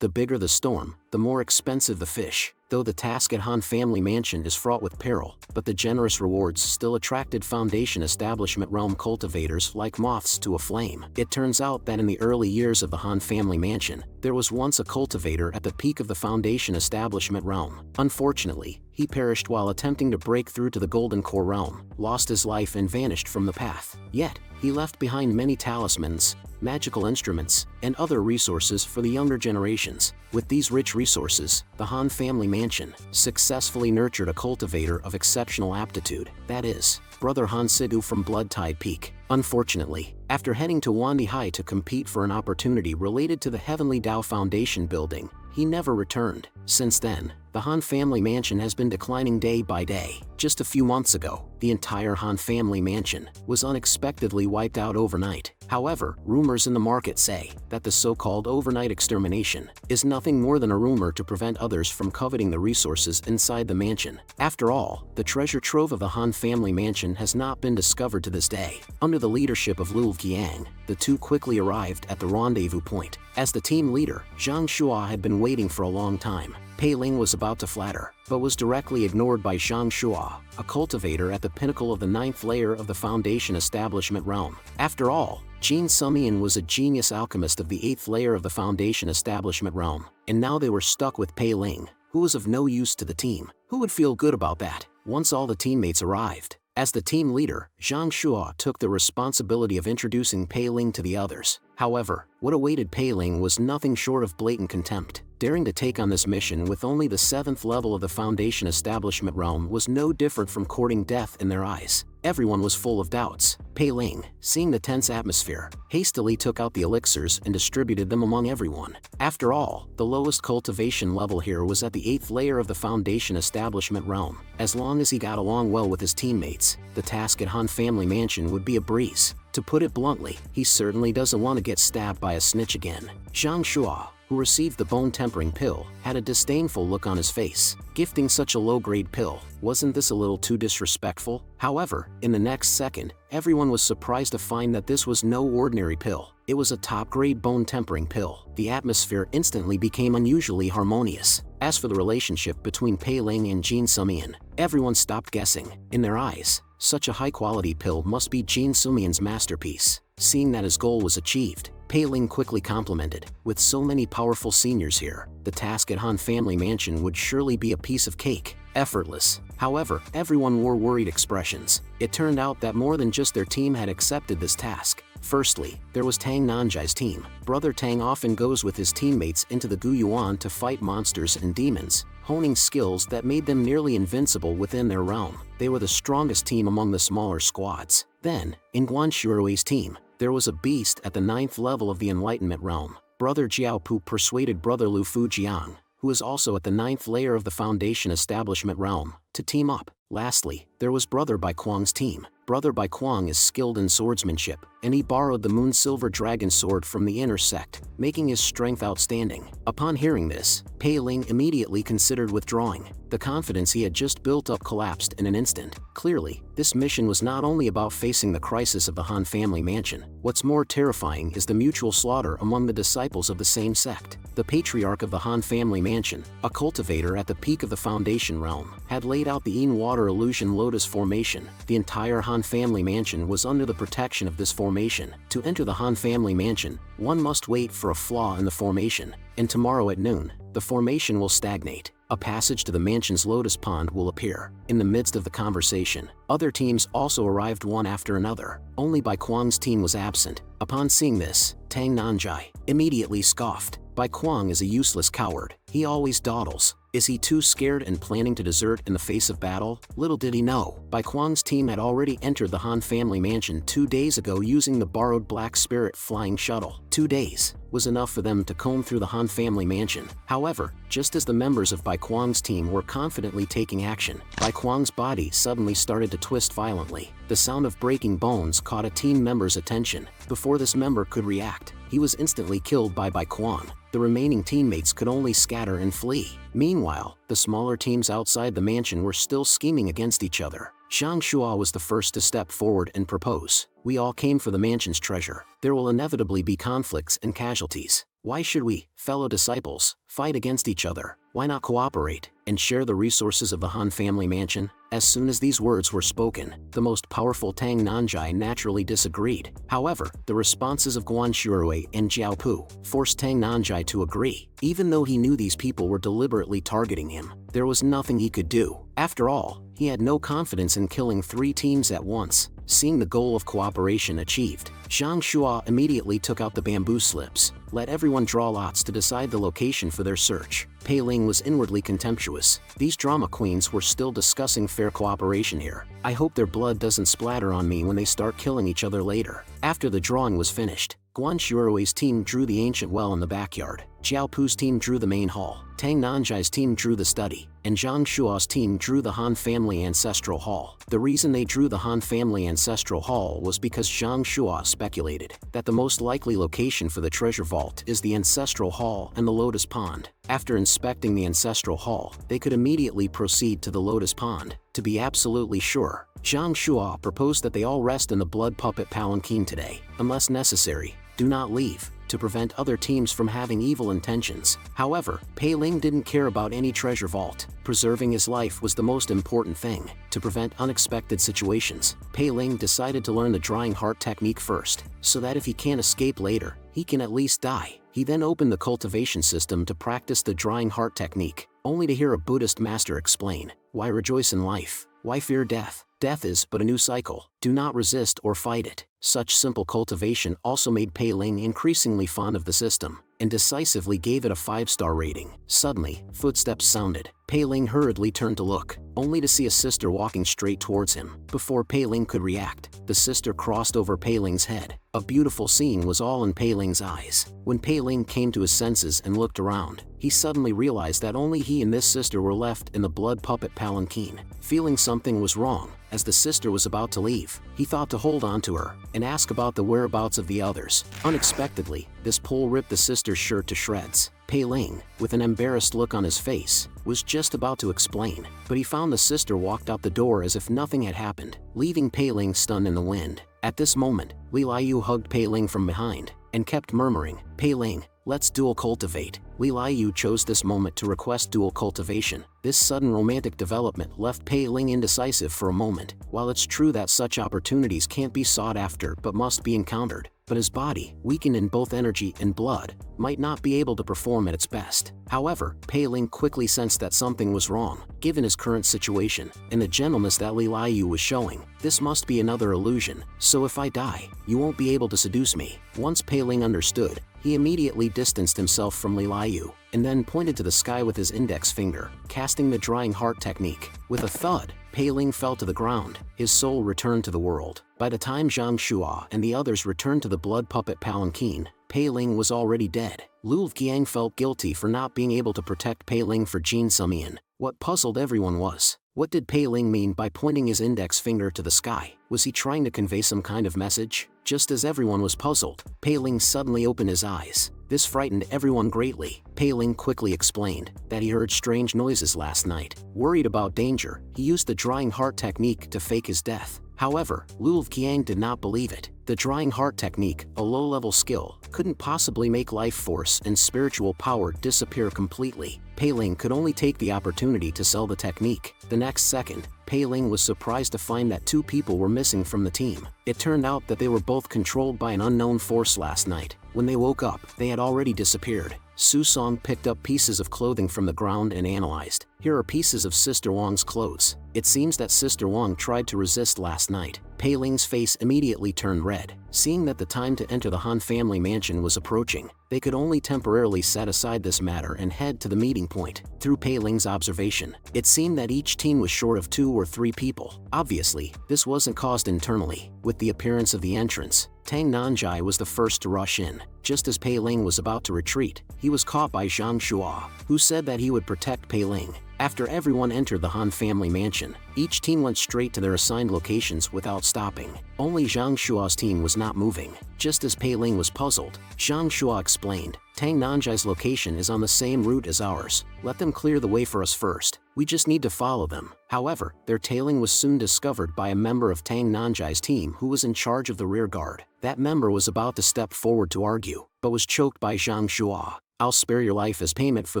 The bigger the storm, the more expensive the fish. Though the task at Han family mansion is fraught with peril, but the generous rewards still attracted Foundation establishment realm cultivators like moths to a flame. It turns out that in the early years of the Han family mansion, there was once a cultivator at the peak of the Foundation establishment realm. Unfortunately, he perished while attempting to break through to the Golden Core realm, lost his life and vanished from the path. Yet, he left behind many talismans, magical instruments, and other resources for the younger generations. With these rich resources, the Han family mansion successfully nurtured a cultivator of exceptional aptitude, that is, Brother Han Sigu from Blood Tide Peak. Unfortunately, after heading to Wandi High to compete for an opportunity related to the Heavenly Tao Foundation building, he never returned. Since then, the Han family mansion has been declining day by day. Just a few months ago, the entire Han family mansion was unexpectedly wiped out overnight. However, rumors in the market say that the so-called overnight extermination is nothing more than a rumor to prevent others from coveting the resources inside the mansion. After all, the treasure trove of the Han family mansion has not been discovered to this day. Under the leadership of Liu Qiang, the two quickly arrived at the rendezvous point. As the team leader, Zhang Shua had been waiting for a long time. Pei Ling was about to flatter, but was directly ignored by Zhang Shua, a cultivator at the pinnacle of the 9th layer of the Foundation establishment realm. After all, Jin Sumian was a genius alchemist of the 8th layer of the Foundation establishment realm, and now they were stuck with Pei Ling, who was of no use to the team. Who would feel good about that? Once all the teammates arrived, as the team leader, Zhang Shua took the responsibility of introducing Pei Ling to the others. However, what awaited Pei Ling was nothing short of blatant contempt. Daring to take on this mission with only the 7th level of the Foundation establishment realm was no different from courting death in their eyes. Everyone was full of doubts. Pei Ling, seeing the tense atmosphere, hastily took out the elixirs and distributed them among everyone. After all, the lowest cultivation level here was at the 8th layer of the Foundation establishment realm. As long as he got along well with his teammates, the task at Han family mansion would be a breeze. To put it bluntly, he certainly doesn't want to get stabbed by a snitch again. Zhang Shua, who received the bone-tempering pill, had a disdainful look on his face. Gifting such a low-grade pill, wasn't this a little too disrespectful? However, in the next second, everyone was surprised to find that this was no ordinary pill. It was a top-grade bone-tempering pill. The atmosphere instantly became unusually harmonious. As for the relationship between Pei Ling and Jin Sumian, everyone stopped guessing. In their eyes, such a high-quality pill must be Jin Sumian's masterpiece. Seeing that his goal was achieved, Pei Ling quickly complimented. With so many powerful seniors here, the task at Han family mansion would surely be a piece of cake. Effortless. However, everyone wore worried expressions. It turned out that more than just their team had accepted this task. Firstly, there was Tang Nanjai's team. Brother Tang often goes with his teammates into the Guyuan to fight monsters and demons, honing skills that made them nearly invincible within their realm. They were the strongest team among the smaller squads. Then, in Guan Shurui's team, there was a beast at the 9th level of the Enlightenment realm. Brother Jiaopu persuaded Brother Lu Fujiang, who is also at the 9th layer of the Foundation establishment realm, to team up. Lastly, there was Brother Bai Kuang's team. Brother Bai Kuang is skilled in swordsmanship, and he borrowed the Moon Silver Dragon Sword from the inner sect, making his strength outstanding. Upon hearing this, Pei Ling immediately considered withdrawing. The confidence he had just built up collapsed in an instant. Clearly, this mission was not only about facing the crisis of the Han family mansion. What's more terrifying is the mutual slaughter among the disciples of the same sect. The patriarch of the Han family mansion, a cultivator at the peak of the Foundation realm, had laid out the Yin Water Illusion Lotus formation. The entire Han family mansion was under the protection of this formation. To enter the Han family mansion, one must wait for a flaw in the formation, and tomorrow at noon, the formation will stagnate. A passage to the mansion's lotus pond will appear. In the midst of the conversation, other teams also arrived one after another. Only Bai Kuang's team was absent. Upon seeing this, Tang Nanjai immediately scoffed. Bai Kuang is a useless coward. He always dawdles. Is he too scared and planning to desert in the face of battle? Little did he know, Bai Kuang's team had already entered the Han family mansion 2 days ago using the borrowed Black Spirit flying shuttle. 2 days was enough for them to comb through the Han family mansion. However, just as the members of Bai Kuang's team were confidently taking action, Bai Kuang's body suddenly started to twist violently. The sound of breaking bones caught a team member's attention. Before this member could react, he was instantly killed by Bai Kuang. The remaining teammates could only scatter and flee. Meanwhile, the smaller teams outside the mansion were still scheming against each other. Zhang Shua was the first to step forward and propose. We all came for the mansion's treasure. There will inevitably be conflicts and casualties. Why should we, fellow disciples, fight against each other? Why not cooperate and share the resources of the Han family mansion? As soon as these words were spoken, the most powerful Tang Nanjai naturally disagreed. However, the responses of Guan Shuerui and Jiao Pu forced Tang Nanjai to agree. Even though he knew these people were deliberately targeting him, there was nothing he could do. After all, he had no confidence in killing 3 teams at once. Seeing the goal of cooperation achieved, Zhang Shua immediately took out the bamboo slips, let everyone draw lots to decide the location for their search. Pei Ling was inwardly contemptuous. These drama queens were still discussing fair cooperation here. I hope their blood doesn't splatter on me when they start killing each other later. After the drawing was finished, Guan Shuerui's team drew the ancient well in the backyard, Jiao Pu's team drew the main hall, Tang Nanjai's team drew the study, and Zhang Shua's team drew the Han family ancestral hall. The reason they drew the Han family ancestral hall was because Zhang Shua speculated that the most likely location for the treasure vault is the ancestral hall and the lotus pond. After inspecting the ancestral hall, they could immediately proceed to the lotus pond. To be absolutely sure, Zhang Shua proposed that they all rest in the blood puppet palanquin today. Unless necessary, do not leave, to prevent other teams from having evil intentions. However, Pei Ling didn't care about any treasure vault. Preserving his life was the most important thing. To prevent unexpected situations, Pei Ling decided to learn the drying heart technique first, so that if he can't escape later, he can at least die. He then opened the cultivation system to practice the drying heart technique, only to hear a Buddhist master explain, "Why rejoice in life? Why fear death? Death is but a new cycle. Do not resist or fight it." Such simple cultivation also made Pei Ling increasingly fond of the system, and decisively gave it a 5-star rating. Suddenly, footsteps sounded. Pei Ling hurriedly turned to look, only to see a sister walking straight towards him. Before Pei Ling could react, the sister crossed over Pei Ling's head. A beautiful scene was all in Pei Ling's eyes. When Pei Ling came to his senses and looked around, he suddenly realized that only he and this sister were left in the blood puppet palanquin. Feeling something was wrong, as the sister was about to leave, he thought to hold on to her and ask about the whereabouts of the others. Unexpectedly, this pull ripped the sister's shirt to shreds. Pei Ling, with an embarrassed look on his face, was just about to explain, but he found the sister walked out the door as if nothing had happened, leaving Pei Ling stunned in the wind. At this moment, Li Liu hugged Pei Ling from behind and kept murmuring, "Pei Ling, let's dual cultivate." Li Liu chose this moment to request dual cultivation. This sudden romantic development left Pei Ling indecisive for a moment. While it's true that such opportunities can't be sought after but must be encountered, but his body, weakened in both energy and blood, might not be able to perform at its best. However, Pei Ling quickly sensed that something was wrong, given his current situation, and the gentleness that Li Liu was showing. This must be another illusion, so if I die, you won't be able to seduce me. Once Pei Ling understood, he immediately distanced himself from Li Liu, and then pointed to the sky with his index finger, casting the drying heart technique. With a thud, Pei Ling fell to the ground. His soul returned to the world. By the time Zhang Shua and the others returned to the blood puppet palanquin, Pei Ling was already dead. Liu Qiang felt guilty for not being able to protect Pei Ling for Jin Sumian. What puzzled everyone was, what did Pei Ling mean by pointing his index finger to the sky? Was he trying to convey some kind of message? Just as everyone was puzzled, Pei Ling suddenly opened his eyes. This frightened everyone greatly. Pei Ling quickly explained that he heard strange noises last night. Worried about danger, he used the drying heart technique to fake his death. However, Liu Qiang did not believe it. The drying heart technique, a low-level skill, couldn't possibly make life force and spiritual power disappear completely. Pei Ling could only take the opportunity to sell the technique. The next second, Pei Ling was surprised to find that 2 people were missing from the team. It turned out that they were both controlled by an unknown force last night. When they woke up, they had already disappeared. Su Song picked up pieces of clothing from the ground and analyzed. Here are pieces of Sister Wang's clothes. It seems that Sister Wang tried to resist last night. Pei Ling's face immediately turned red. Seeing that the time to enter the Han family mansion was approaching, they could only temporarily set aside this matter and head to the meeting point. Through Pei Ling's observation, it seemed that each team was short of 2 or 3 people. Obviously, this wasn't caused internally. With the appearance of the entrance, Tang Nanjai was the first to rush in. Just as Pei Ling was about to retreat, he was caught by Zhang Shua, who said that he would protect Pei Ling. After everyone entered the Han family mansion, each team went straight to their assigned locations without stopping. Only Zhang Shua's team was not moving. Just as Pei Ling was puzzled, Zhang Shua explained, "Tang Nanjai's location is on the same route as ours. Let them clear the way for us first. We just need to follow them." However, their tailing was soon discovered by a member of Tang Nanjai's team who was in charge of the rear guard. That member was about to step forward to argue, you, but was choked by Zhang Shua. I'll spare your life as payment for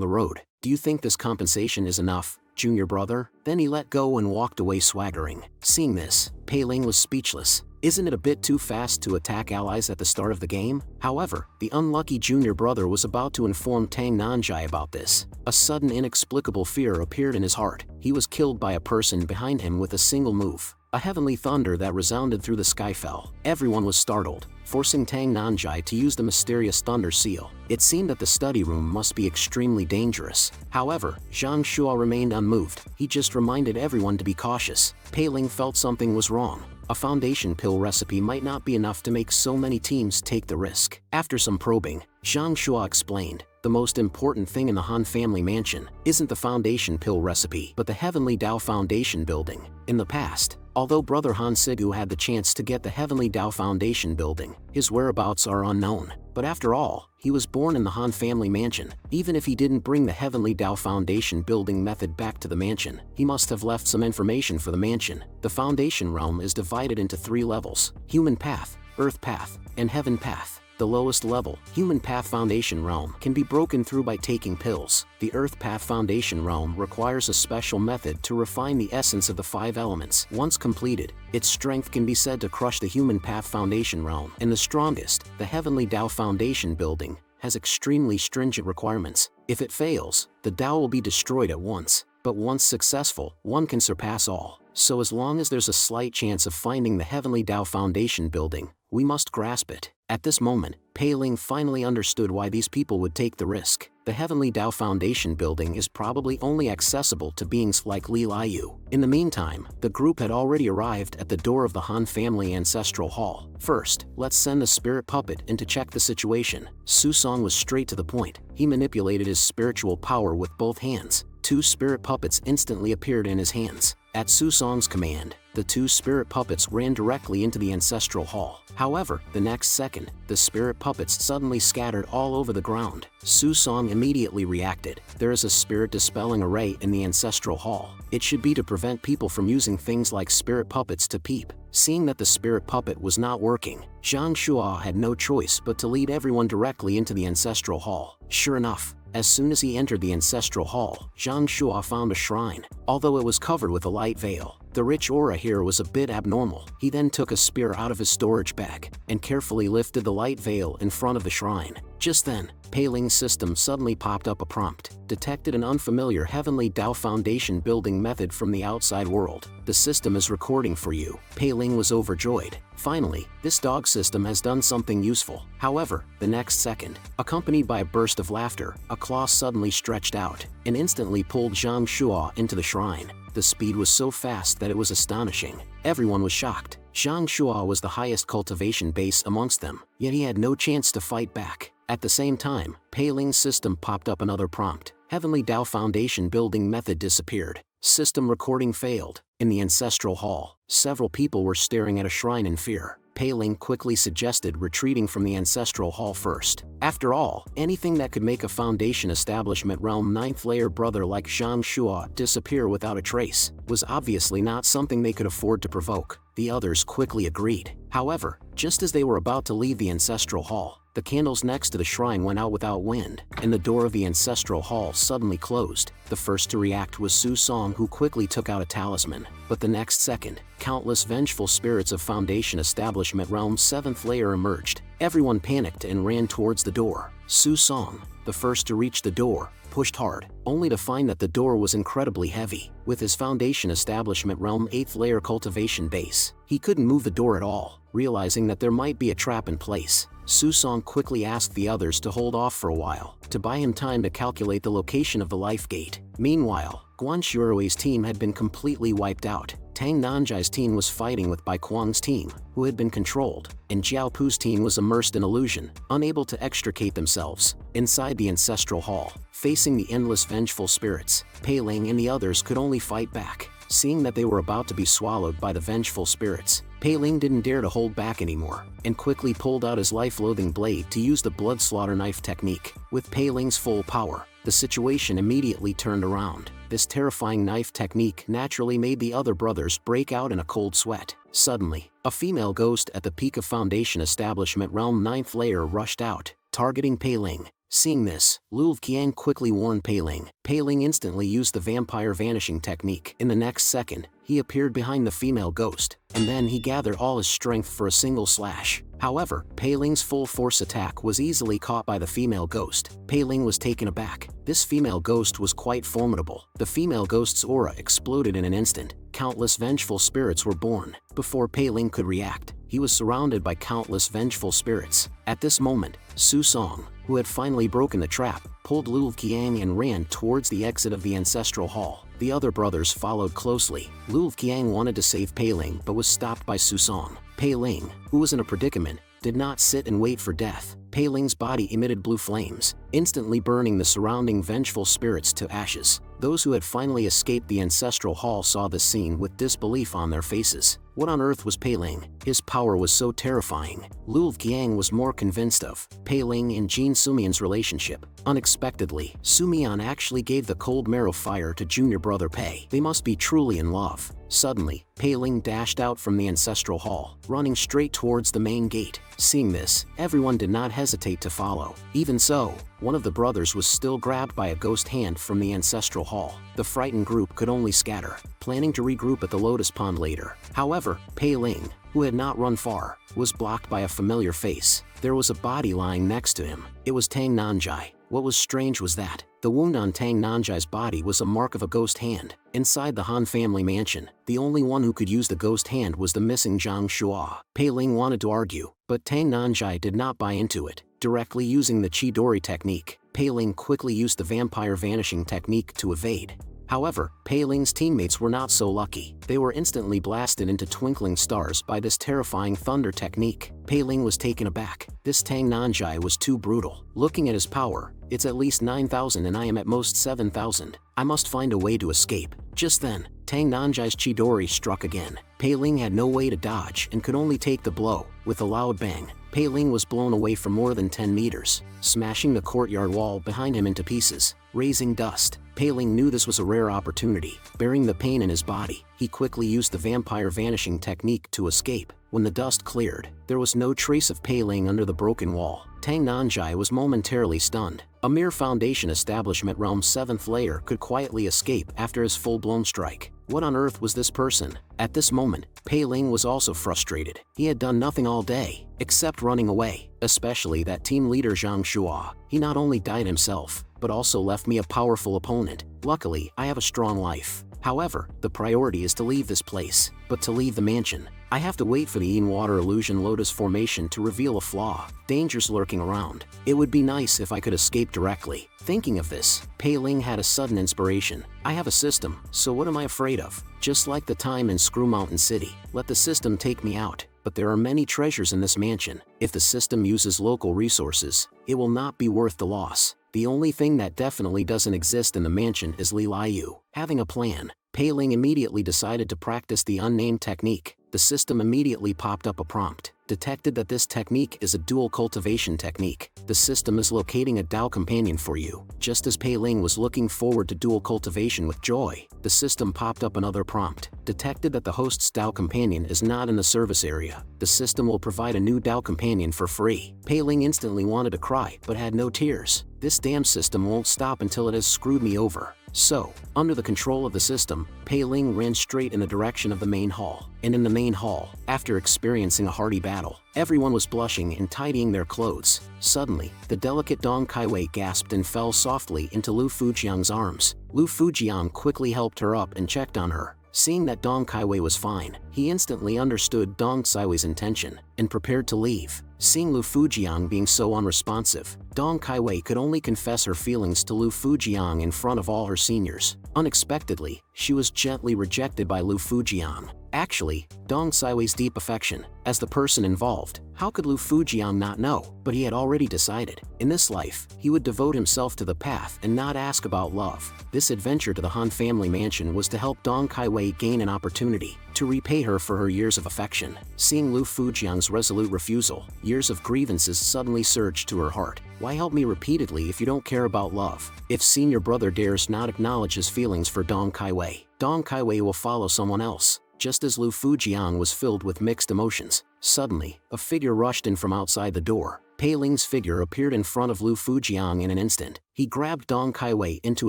the road. Do you think this compensation is enough, junior brother? Then he let go and walked away swaggering. Seeing this, Pei Ling was speechless. Isn't it a bit too fast to attack allies at the start of the game? However, the unlucky junior brother was about to inform Tang Nanjai about this. A sudden inexplicable fear appeared in his heart. He was killed by a person behind him with a single move. A heavenly thunder that resounded through the sky fell. Everyone was startled, forcing Tang Nanjai to use the mysterious thunder seal. It seemed that the study room must be extremely dangerous. However, Zhang Shua remained unmoved. He just reminded everyone to be cautious. Pei Ling felt something was wrong. A foundation pill recipe might not be enough to make so many teams take the risk. After some probing, Zhang Shua explained, the most important thing in the Han family mansion isn't the foundation pill recipe, but the Heavenly Dao Foundation building. In the past, although brother Han Sigu had the chance to get the Heavenly Dao Foundation building, his whereabouts are unknown. But after all, he was born in the Han family mansion. Even if he didn't bring the Heavenly Dao Foundation building method back to the mansion, he must have left some information for the mansion. The Foundation realm is divided into 3 levels: Human Path, Earth Path, and Heaven Path. The lowest level, Human Path Foundation realm, can be broken through by taking pills. The Earth Path Foundation realm requires a special method to refine the essence of the 5 elements. Once completed, its strength can be said to crush the Human Path Foundation realm. And the strongest, the Heavenly Dao Foundation building, has extremely stringent requirements. If it fails, the Dao will be destroyed at once. But once successful, one can surpass all. So as long as there's a slight chance of finding the Heavenly Dao Foundation building, we must grasp it. At this moment, Pei Ling finally understood why these people would take the risk. The Heavenly Dao Foundation building is probably only accessible to beings like Li Liu. In the meantime, the group had already arrived at the door of the Han family ancestral hall. First, let's send the spirit puppet in to check the situation. Su Song was straight to the point. He manipulated his spiritual power with both hands. 2 spirit puppets instantly appeared in his hands. At Su Song's command, the 2 spirit puppets ran directly into the ancestral hall. However, the next second, the spirit puppets suddenly scattered all over the ground. Su Song immediately reacted. There is a spirit dispelling array in the ancestral hall. It should be to prevent people from using things like spirit puppets to peep. Seeing that the spirit puppet was not working, Zhang Shua had no choice but to lead everyone directly into the ancestral hall. Sure enough, as soon as he entered the ancestral hall, Zhang Shua found a shrine. Although it was covered with a light veil, the rich aura here was a bit abnormal. He then took a spear out of his storage bag and carefully lifted the light veil in front of the shrine. Just then, Pei Ling's system suddenly popped up a prompt. Detected an unfamiliar Heavenly Dao Foundation building method from the outside world. The system is recording for you. Pei Ling was overjoyed. Finally, this dog system has done something useful. However, the next second, accompanied by a burst of laughter, a claw suddenly stretched out and instantly pulled Zhang Shua into the shrine. The speed was so fast that it was astonishing. Everyone was shocked. Zhang Shua was the highest cultivation base amongst them, yet he had no chance to fight back. At the same time, Pei Ling's system popped up another prompt. Heavenly Dao Foundation building method disappeared. System recording failed. In the ancestral hall, several people were staring at a shrine in fear. Pei Ling quickly suggested retreating from the ancestral hall first. After all, anything that could make a foundation establishment realm 9th layer brother like Zhang Shua disappear without a trace was obviously not something they could afford to provoke. The others quickly agreed. However, just as they were about to leave the ancestral hall, the candles next to the shrine went out without wind, and the door of the ancestral hall suddenly closed. The first to react was Su Song, who quickly took out a talisman. But the next second, countless vengeful spirits of Foundation Establishment Realm's 7th layer emerged. Everyone panicked and ran towards the door. Su Song, the first to reach the door, pushed hard, only to find that the door was incredibly heavy. With his Foundation Establishment Realm 8th layer cultivation base, he couldn't move the door at all. Realizing that there might be a trap in place, Su Song quickly asked the others to hold off for a while, to buy him time to calculate the location of the life gate. Meanwhile, Guan Shurui's team had been completely wiped out. Tang Nanjai's team was fighting with Bai Kuang's team, who had been controlled, and Jiao Pu's team was immersed in illusion, unable to extricate themselves. Inside the ancestral hall, facing the endless vengeful spirits, Pei Ling and the others could only fight back. Seeing that they were about to be swallowed by the vengeful spirits, Pei Ling didn't dare to hold back anymore, and quickly pulled out his life-loathing blade to use the blood slaughter knife technique. With Pei Ling's full power, the situation immediately turned around. This terrifying knife technique naturally made the other brothers break out in a cold sweat. Suddenly, a female ghost at the peak of Foundation Establishment Realm 9th layer rushed out. targeting Pei Ling. Seeing this, Lu Qiang quickly warned Pei Ling. Pei Ling instantly used the vampire vanishing technique. In the next second, he appeared behind the female ghost, and then he gathered all his strength for a single slash. However, Pei Ling's full force attack was easily caught by the female ghost. Pei Ling was taken aback. This female ghost was quite formidable. The female ghost's aura exploded in an instant. Countless vengeful spirits were born. Before Pei Ling could react, he was surrounded by countless vengeful spirits. At this moment, Su Song, who had finally broken the trap, pulled Lu Qiang and ran towards the exit of the ancestral hall. The other brothers followed closely. Lu Qiang wanted to save Pei Ling but was stopped by Su Song. Pei Ling, who was in a predicament, did not sit and wait for death. Pei Ling's body emitted blue flames, instantly burning the surrounding vengeful spirits to ashes. Those who had finally escaped the ancestral hall saw this scene with disbelief on their faces. What on earth was Pei Ling? His power was so terrifying. Lu Qiang was more convinced of Pei Ling and Jin Sumian's relationship. Unexpectedly, Sumian actually gave the cold marrow fire to junior brother Pei. They must be truly in love. Suddenly, Pei Ling dashed out from the ancestral hall, running straight towards the main gate. Seeing this, everyone did not hesitate to follow. Even so, one of the brothers was still grabbed by a ghost hand from the ancestral hall. The frightened group could only scatter, planning to regroup at the Lotus Pond later. However, Pei Ling, who had not run far, was blocked by a familiar face. There was a body lying next to him. It was Tang Nanjai. What was strange was that the wound on Tang Nanjai's body was a mark of a ghost hand. Inside the Han family mansion, the only one who could use the ghost hand was the missing Zhang Shua. Pei Ling wanted to argue, but Tang Nanjai did not buy into it. Directly using the Chidori technique, Pei Ling quickly used the vampire vanishing technique to evade. However, Pei Ling's teammates were not so lucky. They were instantly blasted into twinkling stars by this terrifying thunder technique. Pei Ling was taken aback. This Tang Nanjai was too brutal. Looking at his power, it's at least 9,000 and I am at most 7,000. I must find a way to escape. Just then, Tang Nanjai's Chidori struck again. Pei Ling had no way to dodge and could only take the blow. With a loud bang, Pei Ling was blown away for more than 10 meters, smashing the courtyard wall behind him into pieces, raising dust. Pei Ling knew this was a rare opportunity. Bearing the pain in his body, he quickly used the vampire vanishing technique to escape. When the dust cleared, there was no trace of Pei Ling under the broken wall. Tang Nanjai was momentarily stunned. A mere Foundation Establishment Realm 7th layer could quietly escape after his full-blown strike. What on earth was this person? At this moment, Pei Ling was also frustrated. He had done nothing all day, except running away, especially that team leader Zhang Shua. He not only died himself, but also left me a powerful opponent. Luckily, I have a strong life. However, the priority is to leave this place. But to leave the mansion, I have to wait for the Yin Water Illusion Lotus formation to reveal a flaw. Dangers lurking around. It would be nice if I could escape directly. Thinking of this, Pei Ling had a sudden inspiration. I have a system, so what am I afraid of? Just like the time in Screw Mountain City, let the system take me out. But there are many treasures in this mansion. If the system uses local resources, it will not be worth the loss. The only thing that definitely doesn't exist in the mansion is Li Liu. Having a plan, Pei Ling immediately decided to practice the unnamed technique. The system immediately popped up a prompt. Detected that this technique is a dual cultivation technique. The system is locating a Dao companion for you. Just as Pei Ling was looking forward to dual cultivation with joy, the system popped up another prompt. Detected that the host's Dao companion is not in the service area. The system will provide a new Dao companion for free. Pei Ling instantly wanted to cry, but had no tears. This damn system won't stop until it has screwed me over. So, under the control of the system, Pei Ling ran straight in the direction of the main hall. And in the main hall, after experiencing a hearty battle, everyone was blushing and tidying their clothes. Suddenly, the delicate Dong Kaiwei gasped and fell softly into Lu Fujiang's arms. Lu Fujiang quickly helped her up and checked on her. Seeing that Dong Kaiwei was fine, he instantly understood Dong Kaiwei's intention and prepared to leave. Seeing Lu Fujiang being so unresponsive, Dong Kaiwei could only confess her feelings to Lu Fujiang in front of all her seniors. Unexpectedly, she was gently rejected by Lu Fujiang. Actually, Dong Kaiwei's deep affection, as the person involved, how could Lu Fujiang not know? But he had already decided. In this life, he would devote himself to the path and not ask about love. This adventure to the Han family mansion was to help Dong Kaiwei gain an opportunity to repay her for her years of affection. Seeing Lu Fujiang's resolute refusal, years of grievances suddenly surged to her heart. Why help me repeatedly if you don't care about love? If senior brother dares not acknowledge his feelings for Dong Kaiwei will follow someone else. Just as Lu Fujiang was filled with mixed emotions, suddenly, a figure rushed in from outside the door. Pei Ling's figure appeared in front of Lu Fujiang in an instant. He grabbed Dong Kaiwei into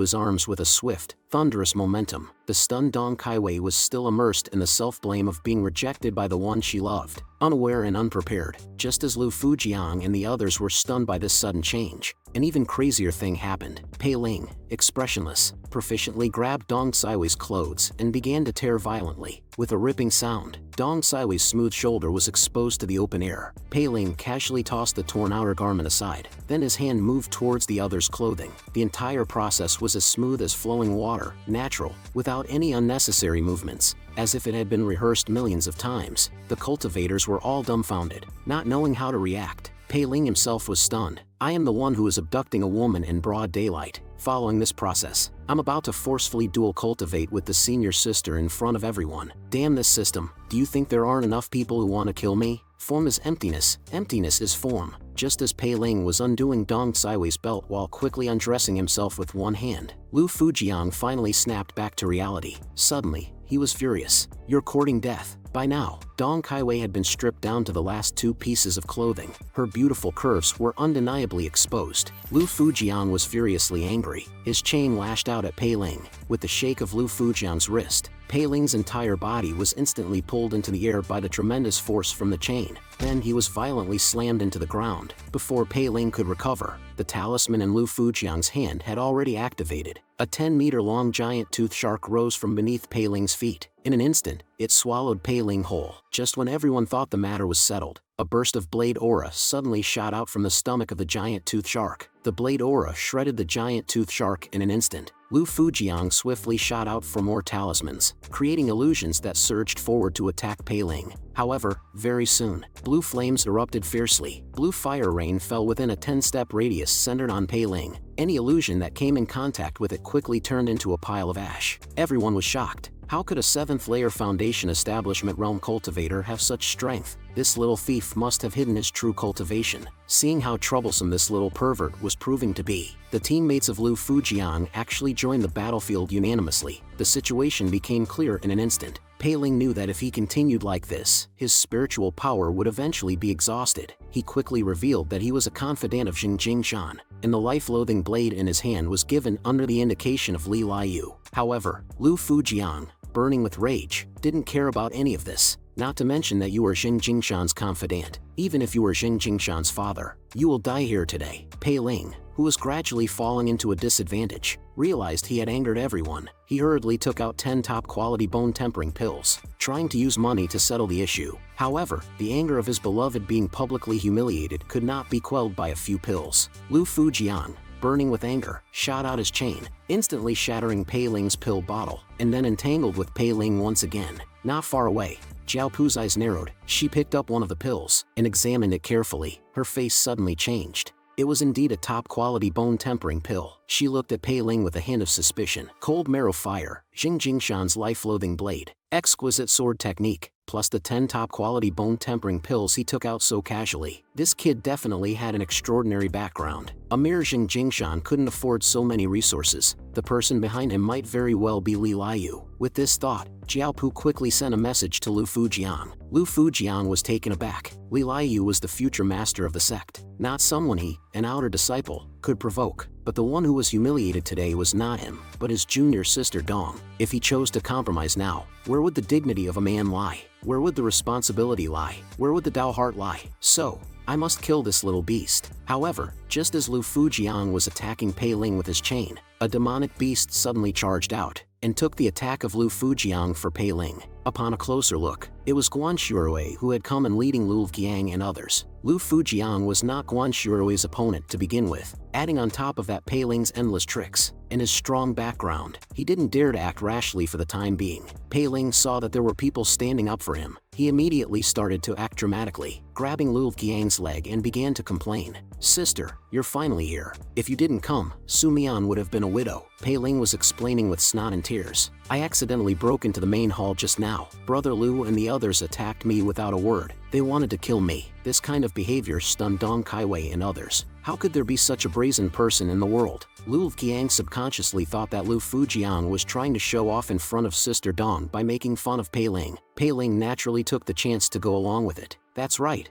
his arms with a swift, thunderous momentum. The stunned Dong Kaiwei was still immersed in the self-blame of being rejected by the one she loved, unaware and unprepared, just as Lu Fujiang and the others were stunned by this sudden change. An even crazier thing happened. Pei Ling, expressionless, proficiently grabbed Dong Saiwei's clothes and began to tear violently. With a ripping sound, Dong Saiwei's smooth shoulder was exposed to the open air. Pei Ling casually tossed the torn outer garment aside. Then his hand moved towards the other's clothing. The entire process was as smooth as flowing water, natural, without any unnecessary movements. As if it had been rehearsed millions of times, the cultivators were all dumbfounded, not knowing how to react. Pei Ling himself was stunned. I am the one who is abducting a woman in broad daylight. Following this process, I'm about to forcefully dual cultivate with the senior sister in front of everyone. Damn this system. Do you think there aren't enough people who want to kill me? Form is emptiness. Emptiness is form. Just as Pei Ling was undoing Dong Saiwei's belt while quickly undressing himself with one hand, Lu Fujiang finally snapped back to reality. Suddenly, he was furious. You're courting death. By now, Dong Kaiwei had been stripped down to the last 2 pieces of clothing. Her beautiful curves were undeniably exposed. Lu Fujiang was furiously angry. His chain lashed out at Pei Ling. With the shake of Lu Fujiang's wrist, Pei Ling's entire body was instantly pulled into the air by the tremendous force from the chain. Then he was violently slammed into the ground. Before Pei Ling could recover, the talisman in Lu Fujiang's hand had already activated. A 10-meter-long giant tooth shark rose from beneath Pei Ling's feet. In an instant, it swallowed Pei Ling whole. Just when everyone thought the matter was settled, a burst of blade aura suddenly shot out from the stomach of the giant tooth shark. The blade aura shredded the giant tooth shark in an instant. Lu Fujiang swiftly shot out for more talismans, creating illusions that surged forward to attack Pei Ling. However, very soon, blue flames erupted fiercely. Blue fire rain fell within a 10-step radius centered on Pei Ling. Any illusion that came in contact with it quickly turned into a pile of ash. Everyone was shocked. How could a 7th-layer Foundation Establishment Realm cultivator have such strength? This little thief must have hidden his true cultivation. Seeing how troublesome this little pervert was proving to be, the teammates of Lu Fujiang actually joined the battlefield unanimously. The situation became clear in an instant. Pei Ling knew that if he continued like this, his spiritual power would eventually be exhausted. He quickly revealed that he was a confidant of Jing Jingshan, and the life-loathing blade in his hand was given under the indication of Li Liu. However, Lu Fujiang, burning with rage, didn't care about any of this. Not to mention that you are Jing Jingshan's confidant. Even if you are Jing Jingshan's father, you will die here today. Pei Ling, who was gradually falling into a disadvantage, realized he had angered everyone. He hurriedly took out 10 top-quality bone-tempering pills, trying to use money to settle the issue. However, the anger of his beloved being publicly humiliated could not be quelled by a few pills. Lu Fujiang, burning with anger, shot out his chain, instantly shattering Pei Ling's pill bottle, and then entangled with Pei Ling once again. Not far away, Jiao Pu's eyes narrowed. She picked up one of the pills and examined it carefully. Her face suddenly changed. It was indeed a top-quality bone-tempering pill. She looked at Pei Ling with a hint of suspicion. Cold marrow fire, Jing Jingshan's life-loathing blade, exquisite sword technique, plus the 10 top-quality bone-tempering pills he took out so casually. This kid definitely had an extraordinary background. A mere Jing Jingshan couldn't afford so many resources. The person behind him might very well be Li Liu. With this thought, Jiao Pu quickly sent a message to Lu Fujiang. Lu Fujiang was taken aback. Li Liu was the future master of the sect, not someone he, an outer disciple, could provoke. But the one who was humiliated today was not him, but his junior sister Dong. If he chose to compromise now, where would the dignity of a man lie? Where would the responsibility lie? Where would the Dao heart lie? So, I must kill this little beast. However, just as Lu Fujiang was attacking Pei Ling with his chain, a demonic beast suddenly charged out and took the attack of Lu Fujiang for Pei Ling. Upon a closer look, it was Guan Shuirui who had come and leading Lu Qiang and others. Lu Fujiang was not Guan Shuirui's opponent to begin with. Adding on top of that Pei Ling's endless tricks and his strong background, he didn't dare to act rashly for the time being. Pei Ling saw that there were people standing up for him. He immediately started to act dramatically, grabbing Lu Qiang's leg and began to complain. "Sister, you're finally here. If you didn't come, Su Mian would have been a widow." Pei Ling was explaining with snot and tears. "I accidentally broke into the main hall just now. Brother Lu and the others attacked me without a word. They wanted to kill me." This kind of behavior stunned Dong Kaiwei and others. How could there be such a brazen person in the world? Lu Qiang subconsciously thought that Lu Fujiang was trying to show off in front of Sister Dong by making fun of Pei Ling. Pei Ling naturally took the chance to go along with it. That's right.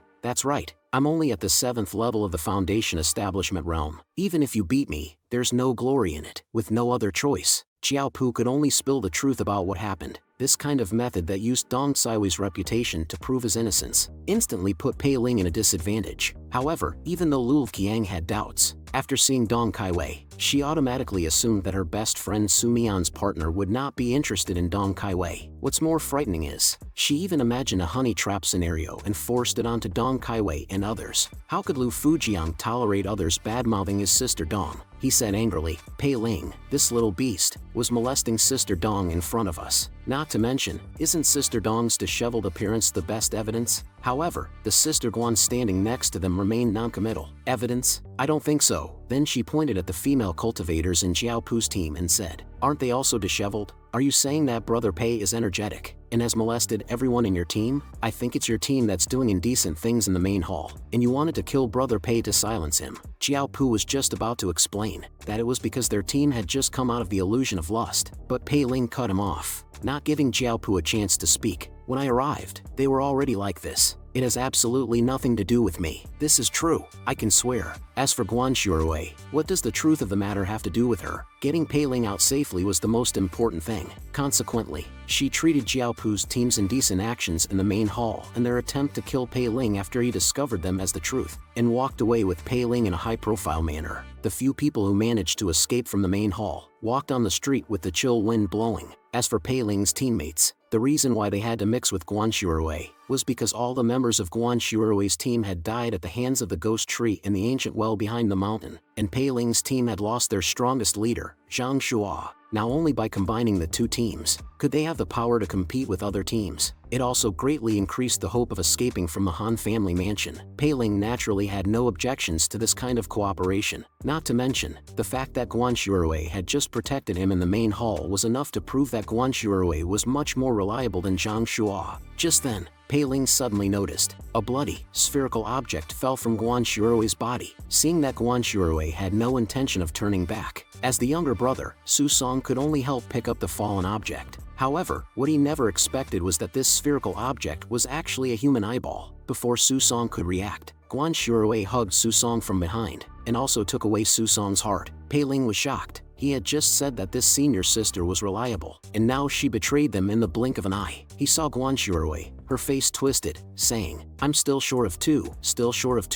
I'm only at the 7th level of the foundation establishment realm. Even if you beat me, there's no glory in it. With no other choice, Xiaopu could only spill the truth about what happened. This kind of method that used Dong Saiwei's reputation to prove his innocence instantly put Pei Ling in a disadvantage. However, even though Luo Qiang had doubts, after seeing Dong Kaiwei, she automatically assumed that her best friend Su Mian's partner would not be interested in Dong Kaiwei. What's more frightening is, she even imagined a honey trap scenario and forced it onto Dong Kaiwei and others. How could Lu Fujiang tolerate others bad-mouthing his sister Dong? He said angrily, Pei Ling, this little beast, was molesting Sister Dong in front of us. Not to mention, isn't Sister Dong's disheveled appearance the best evidence? However, the Sister Guan standing next to them remained noncommittal. Evidence? I don't think so. Then she pointed at the female cultivators in Xiaopu's team and said, aren't they also disheveled? Are you saying that Brother Pei is energetic and has molested everyone in your team? I think it's your team that's doing indecent things in the main hall, and you wanted to kill Brother Pei to silence him. Xiaopu was just about to explain that it was because their team had just come out of the illusion of lust, but Pei Ling cut him off, not giving Xiaopu a chance to speak. When I arrived, they were already like this. It has absolutely nothing to do with me. This is true, I can swear. As for Guan Shuirui, what does the truth of the matter have to do with her? Getting Pei Ling out safely was the most important thing. Consequently, she treated Xiaopu's team's indecent actions in the main hall and their attempt to kill Pei Ling after he discovered them as the truth, and walked away with Pei Ling in a high-profile manner. The few people who managed to escape from the main hall walked on the street with the chill wind blowing. As for Pei Ling's teammates, the reason why they had to mix with Guan Shuirui was because all the members of Guan Shuirui's team had died at the hands of the ghost tree in the ancient well behind the mountain, and Pei Ling's team had lost their strongest leader, Zhang Shua. Now only by combining the two teams could they have the power to compete with other teams. It also greatly increased the hope of escaping from the Han family mansion. Pei Ling naturally had no objections to this kind of cooperation. Not to mention, the fact that Guan Shuirui had just protected him in the main hall was enough to prove that Guan Shuirui was much more reliable than Zhang Shua. Just then, Pei Ling suddenly noticed a bloody, spherical object fell from Guan Shuirui's body. Seeing that Guan Shuirui had no intention of turning back, as the younger brother, Su Song could only help pick up the fallen object. However, what he never expected was that this spherical object was actually a human eyeball. Before Su Song could react, Guan Shuirui hugged Su Song from behind, and also took away Su Song's heart. Pei Ling was shocked. He had just said that this senior sister was reliable, and now she betrayed them in the blink of an eye. He saw Guan Shuirui, her face twisted, saying, I'm still short of two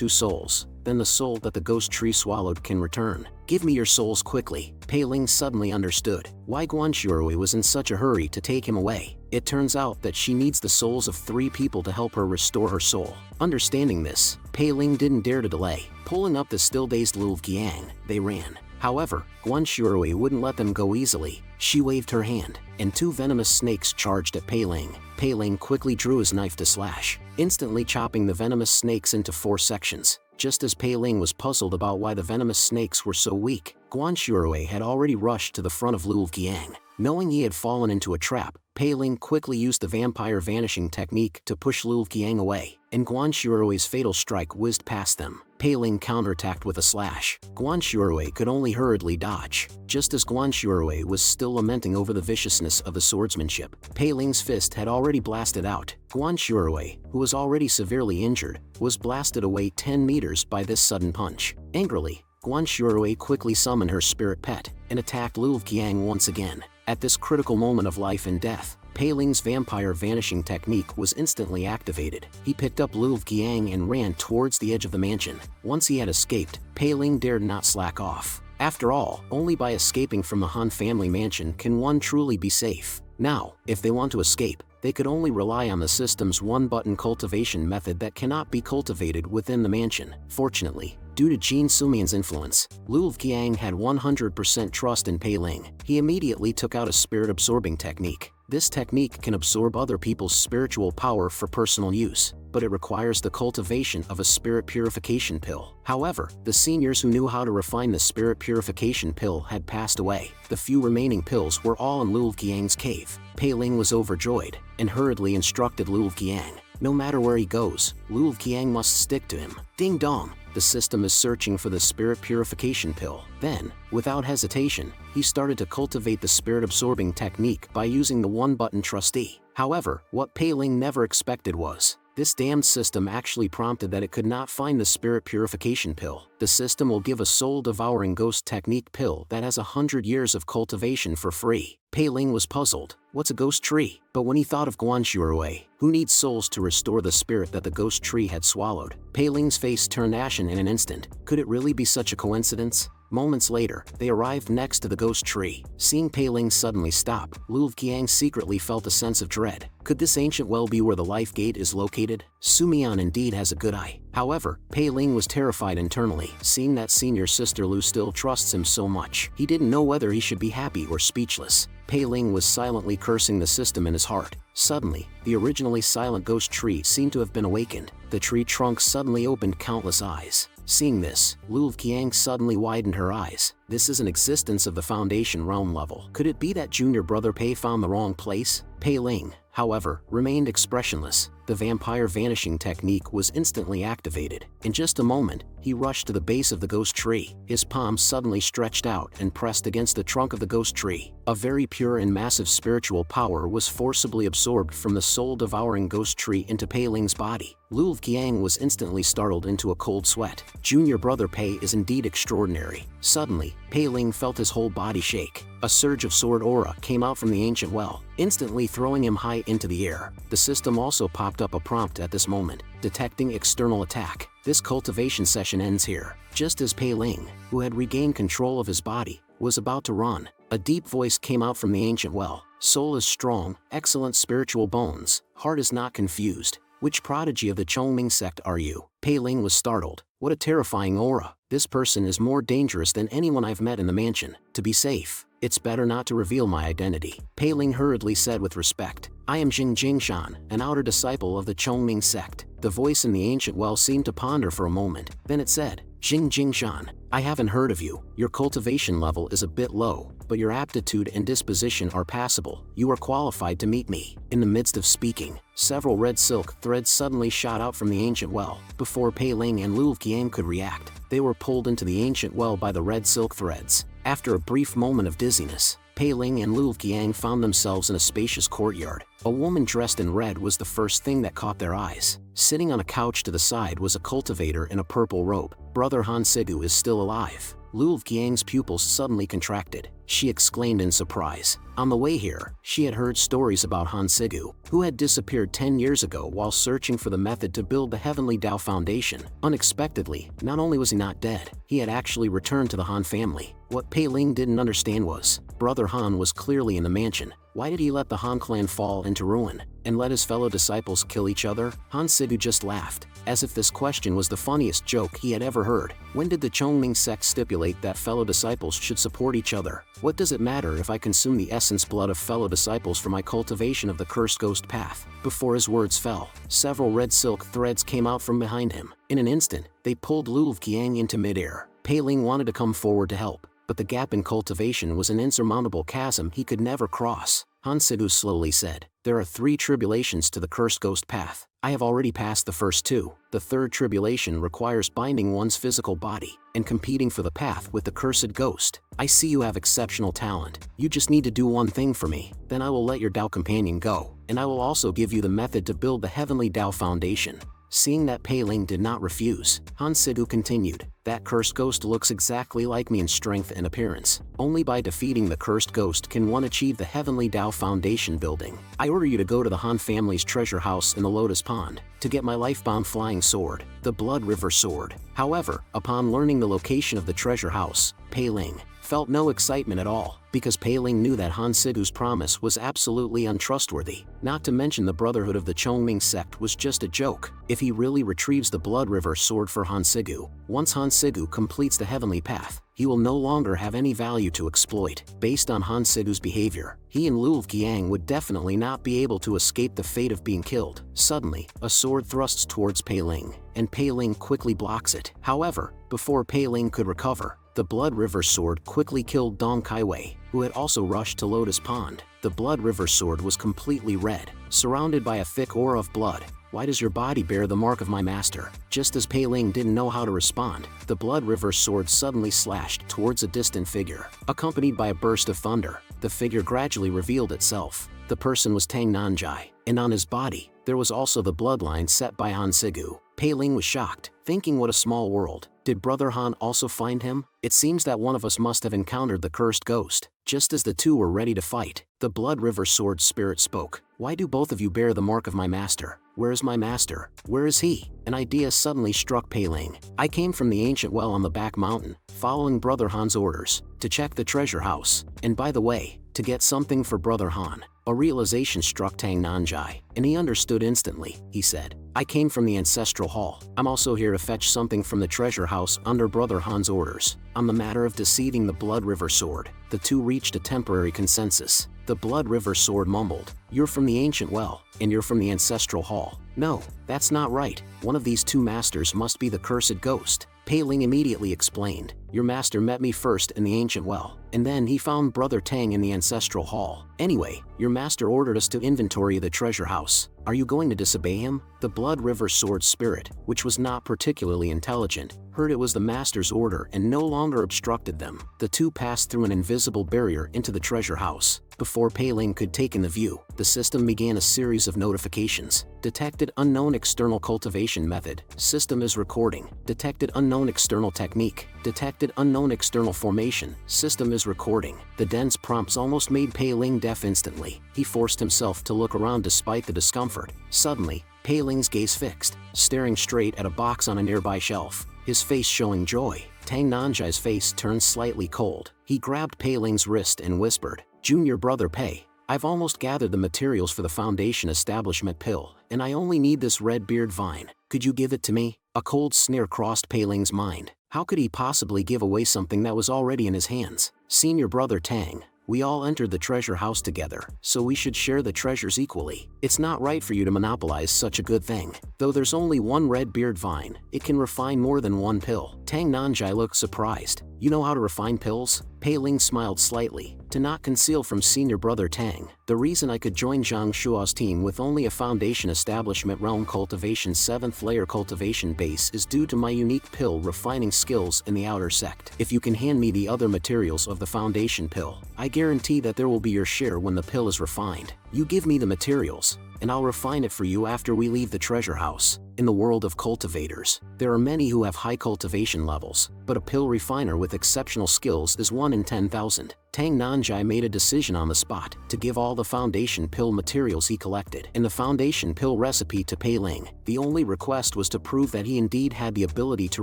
souls. Then the soul that the ghost tree swallowed can return. Give me your souls quickly. Pei Ling suddenly understood why Guan Shuirui was in such a hurry to take him away. It turns out that she needs the souls of 3 people to help her restore her soul. Understanding this, Pei Ling didn't dare to delay. Pulling up the still-dazed Luo Qiang, they ran. However, Guan Shuirui wouldn't let them go easily. She waved her hand, and 2 venomous snakes charged at Pei Ling. Pei Ling quickly drew his knife to slash, instantly chopping the venomous snakes into 4 sections. Just as Pei Ling was puzzled about why the venomous snakes were so weak, Guan Shuirui had already rushed to the front of Luo Qiang. Knowing he had fallen into a trap, Pei Ling quickly used the vampire vanishing technique to push Luo Qiang away, and Guan Shuirui's fatal strike whizzed past them. Pei Ling counterattacked with a slash. Guan Shuirui could only hurriedly dodge. Just as Guan Shuirui was still lamenting over the viciousness of the swordsmanship, Pei Ling's fist had already blasted out. Guan Shuirui, who was already severely injured, was blasted away 10 meters by this sudden punch. Angrily, Guan Shuirui quickly summoned her spirit pet and attacked Luo Qiang once again. At this critical moment of life and death, Pei Ling's vampire vanishing technique was instantly activated. He picked up Luo Qiang and ran towards the edge of the mansion. Once he had escaped, Pei Ling dared not slack off. After all, only by escaping from the Han family mansion can one truly be safe. Now, if they want to escape, they could only rely on the system's one-button cultivation method that cannot be cultivated within the mansion. Fortunately, due to Jin Sumian's influence, Luo Qiang had 100% trust in Pei Ling. He immediately took out a spirit-absorbing technique. This technique can absorb other people's spiritual power for personal use, but it requires the cultivation of a spirit purification pill. However, the seniors who knew how to refine the spirit purification pill had passed away. The few remaining pills were all in Luo Qiang's cave. Pei Ling was overjoyed, and hurriedly instructed Luo Qiang, no matter where he goes, Luo Qiang must stick to him. Ding dong! The system is searching for the spirit purification pill. Then, without hesitation, he started to cultivate the spirit-absorbing technique by using the one-button trustee. However, what Pei Ling never expected was This damned system actually prompted that it could not find the spirit purification pill. The system will give a soul-devouring ghost technique pill that has 100 years of cultivation for free. Pei Ling was puzzled. What's a ghost tree? But when he thought of Guanxuerui, who needs souls to restore the spirit that the ghost tree had swallowed, Pei Ling's face turned ashen in an instant. Could it really be such a coincidence? Moments later, they arrived next to the ghost tree. Seeing Pei Ling suddenly stop, Lu Qiang secretly felt a sense of dread. Could this ancient well be where the life gate is located? Su Mian indeed has a good eye. However, Pei Ling was terrified internally, seeing that senior sister Lu still trusts him so much. He didn't know whether he should be happy or speechless. Pei Ling was silently cursing the system in his heart. Suddenly, the originally silent ghost tree seemed to have been awakened. The tree trunk suddenly opened countless eyes. Seeing this, Lu Qiang suddenly widened her eyes. This is an existence of the Foundation realm level. Could it be that junior brother Pei found the wrong place? Pei Ling, however, remained expressionless. The vampire vanishing technique was instantly activated. In just a moment, he rushed to the base of the ghost tree. His palm suddenly stretched out and pressed against the trunk of the ghost tree. A very pure and massive spiritual power was forcibly absorbed from the soul-devouring ghost tree into Pei Ling's body. Lu Qiang was instantly startled into a cold sweat. Junior brother Pei is indeed extraordinary. Suddenly, Pei Ling felt his whole body shake. A surge of sword aura came out from the ancient well, instantly throwing him high into the air. The system also popped up a prompt at this moment, detecting external attack. This cultivation session ends here. Just as Pei Ling, who had regained control of his body, was about to run, a deep voice came out from the ancient well. Soul is strong, excellent spiritual bones, heart is not confused. Which prodigy of the Chongming sect are you? Pei Ling was startled. What a terrifying aura. This person is more dangerous than anyone I've met in the mansion. To be safe, it's better not to reveal my identity. Pei Ling hurriedly said with respect. I am Jing Jingshan, an outer disciple of the Chongming sect. The voice in the ancient well seemed to ponder for a moment. Then it said, Jing Jingshan, I haven't heard of you. Your cultivation level is a bit low, but your aptitude and disposition are passable. You are qualified to meet me. In the midst of speaking, several red silk threads suddenly shot out from the ancient well. Before Pei Ling and Lu Qiang could react, they were pulled into the ancient well by the red silk threads. After a brief moment of dizziness, Pei Ling and Lu Qiang found themselves in a spacious courtyard. A woman dressed in red was the first thing that caught their eyes. Sitting on a couch to the side was a cultivator in a purple robe. Brother Han Sigu is still alive. Lu Qiang's pupils suddenly contracted. She exclaimed in surprise. On the way here, she had heard stories about Han Sigu, who had disappeared 10 years ago while searching for the method to build the Heavenly Tao Foundation. Unexpectedly, not only was he not dead, he had actually returned to the Han family. What Pei Ling didn't understand was, Brother Han was clearly in the mansion. Why did he let the Han clan fall into ruin, and let his fellow disciples kill each other? Han Sigu just laughed, as if this question was the funniest joke he had ever heard. When did the Chongming sect stipulate that fellow disciples should support each other? What does it matter if I consume the essence blood of fellow disciples for my cultivation of the cursed ghost path? Before his words fell, several red silk threads came out from behind him. In an instant, they pulled Lu Qiang into midair. Pei Ling wanted to come forward to help, but the gap in cultivation was an insurmountable chasm he could never cross. Han Sigu slowly said, there are 3 tribulations to the cursed ghost path. I have already passed the first 2. The third tribulation requires binding one's physical body and competing for the path with the cursed ghost. I see you have exceptional talent. You just need to do one thing for me, then I will let your Tao companion go, and I will also give you the method to build the Heavenly Tao Foundation. Seeing that Pei Ling did not refuse, Han Sigu continued, that cursed ghost looks exactly like me in strength and appearance. Only by defeating the cursed ghost can one achieve the Heavenly Tao Foundation building. I order you to go to the Han family's treasure house in the Lotus Pond to get my life-bound flying sword, the Blood River Sword. However, upon learning the location of the treasure house, Pei Ling felt no excitement at all, because Pei Ling knew that Han Sigu's promise was absolutely untrustworthy. Not to mention the Brotherhood of the Chongming sect was just a joke. If he really retrieves the Blood River Sword for Han Sigu, once Han Sigu completes the Heavenly Path, he will no longer have any value to exploit. Based on Han Sigu's behavior, he and Lu Qiang would definitely not be able to escape the fate of being killed. Suddenly, a sword thrusts towards Pei Ling, and Pei Ling quickly blocks it. However, before Pei Ling could recover, the Blood River Sword quickly killed Dong Kaiwei, who had also rushed to Lotus Pond. The Blood River Sword was completely red, surrounded by a thick aura of blood. Why does your body bear the mark of my master? Just as Pei Ling didn't know how to respond, the Blood River Sword suddenly slashed towards a distant figure. Accompanied by a burst of thunder, the figure gradually revealed itself. The person was Tang Nanjai, and on his body, there was also the bloodline set by Han Sigu. Pei Ling was shocked, thinking what a small world. Did Brother Han also find him? It seems that one of us must have encountered the cursed ghost. Just as the two were ready to fight, the Blood River Sword spirit spoke. Why do both of you bear the mark of my master? Where is my master? Where is he? An idea suddenly struck Pei Ling. I came from the ancient well on the back mountain, following Brother Han's orders, to check the treasure house. And by the way, to get something for Brother Han. A realization struck Tang Nanjai, and he understood instantly. He said, I came from the ancestral hall. I'm also here to fetch something from the treasure house under Brother Han's orders. On the matter of deceiving the Blood River Sword, the two reached a temporary consensus. The Blood River Sword mumbled, you're from the ancient well, and you're from the ancestral hall. No, that's not right. One of these two masters must be the cursed ghost. Pei Ling immediately explained, your master met me first in the ancient well, and then he found Brother Tang in the ancestral hall. Anyway, your master ordered us to inventory the treasure house. Are you going to disobey him? The Blood River Sword spirit, which was not particularly intelligent, heard it was the master's order and no longer obstructed them. The two passed through an invisible barrier into the treasure house. Before Pei Ling could take in the view, the system began a series of notifications. Detected unknown external cultivation method. System is recording. Detected unknown external technique. Detected unknown external formation. System is recording. The dense prompts almost made Pei Ling deaf instantly. He forced himself to look around despite the discomfort. Suddenly, Pei Ling's gaze fixed, staring straight at a box on a nearby shelf, his face showing joy. Tang Nanjai's face turned slightly cold. He grabbed Pei Ling's wrist and whispered, Junior Brother Pei, I've almost gathered the materials for the Foundation Establishment pill, and I only need this red beard vine. Could you give it to me? A cold sneer crossed Pei Ling's mind. How could he possibly give away something that was already in his hands? Senior Brother Tang, we all entered the treasure house together, so we should share the treasures equally. It's not right for you to monopolize such a good thing. Though there's only one red beard vine, it can refine more than one pill. Tang Nanjai looked surprised. You know how to refine pills? Pei Ling smiled slightly, to not conceal from Senior Brother Tang. The reason I could join Zhang Shua's team with only a Foundation Establishment Realm Cultivation 7th Layer Cultivation base is due to my unique pill refining skills in the outer sect. If you can hand me the other materials of the Foundation pill, I guarantee that there will be your share when the pill is refined. You give me the materials, and I'll refine it for you after we leave the treasure house. In the world of cultivators, there are many who have high cultivation levels, but a pill refiner with exceptional skills is 1 in 10,000. Tang Nanjai made a decision on the spot to give all the Foundation pill materials he collected and the Foundation pill recipe to Pei Ling. The only request was to prove that he indeed had the ability to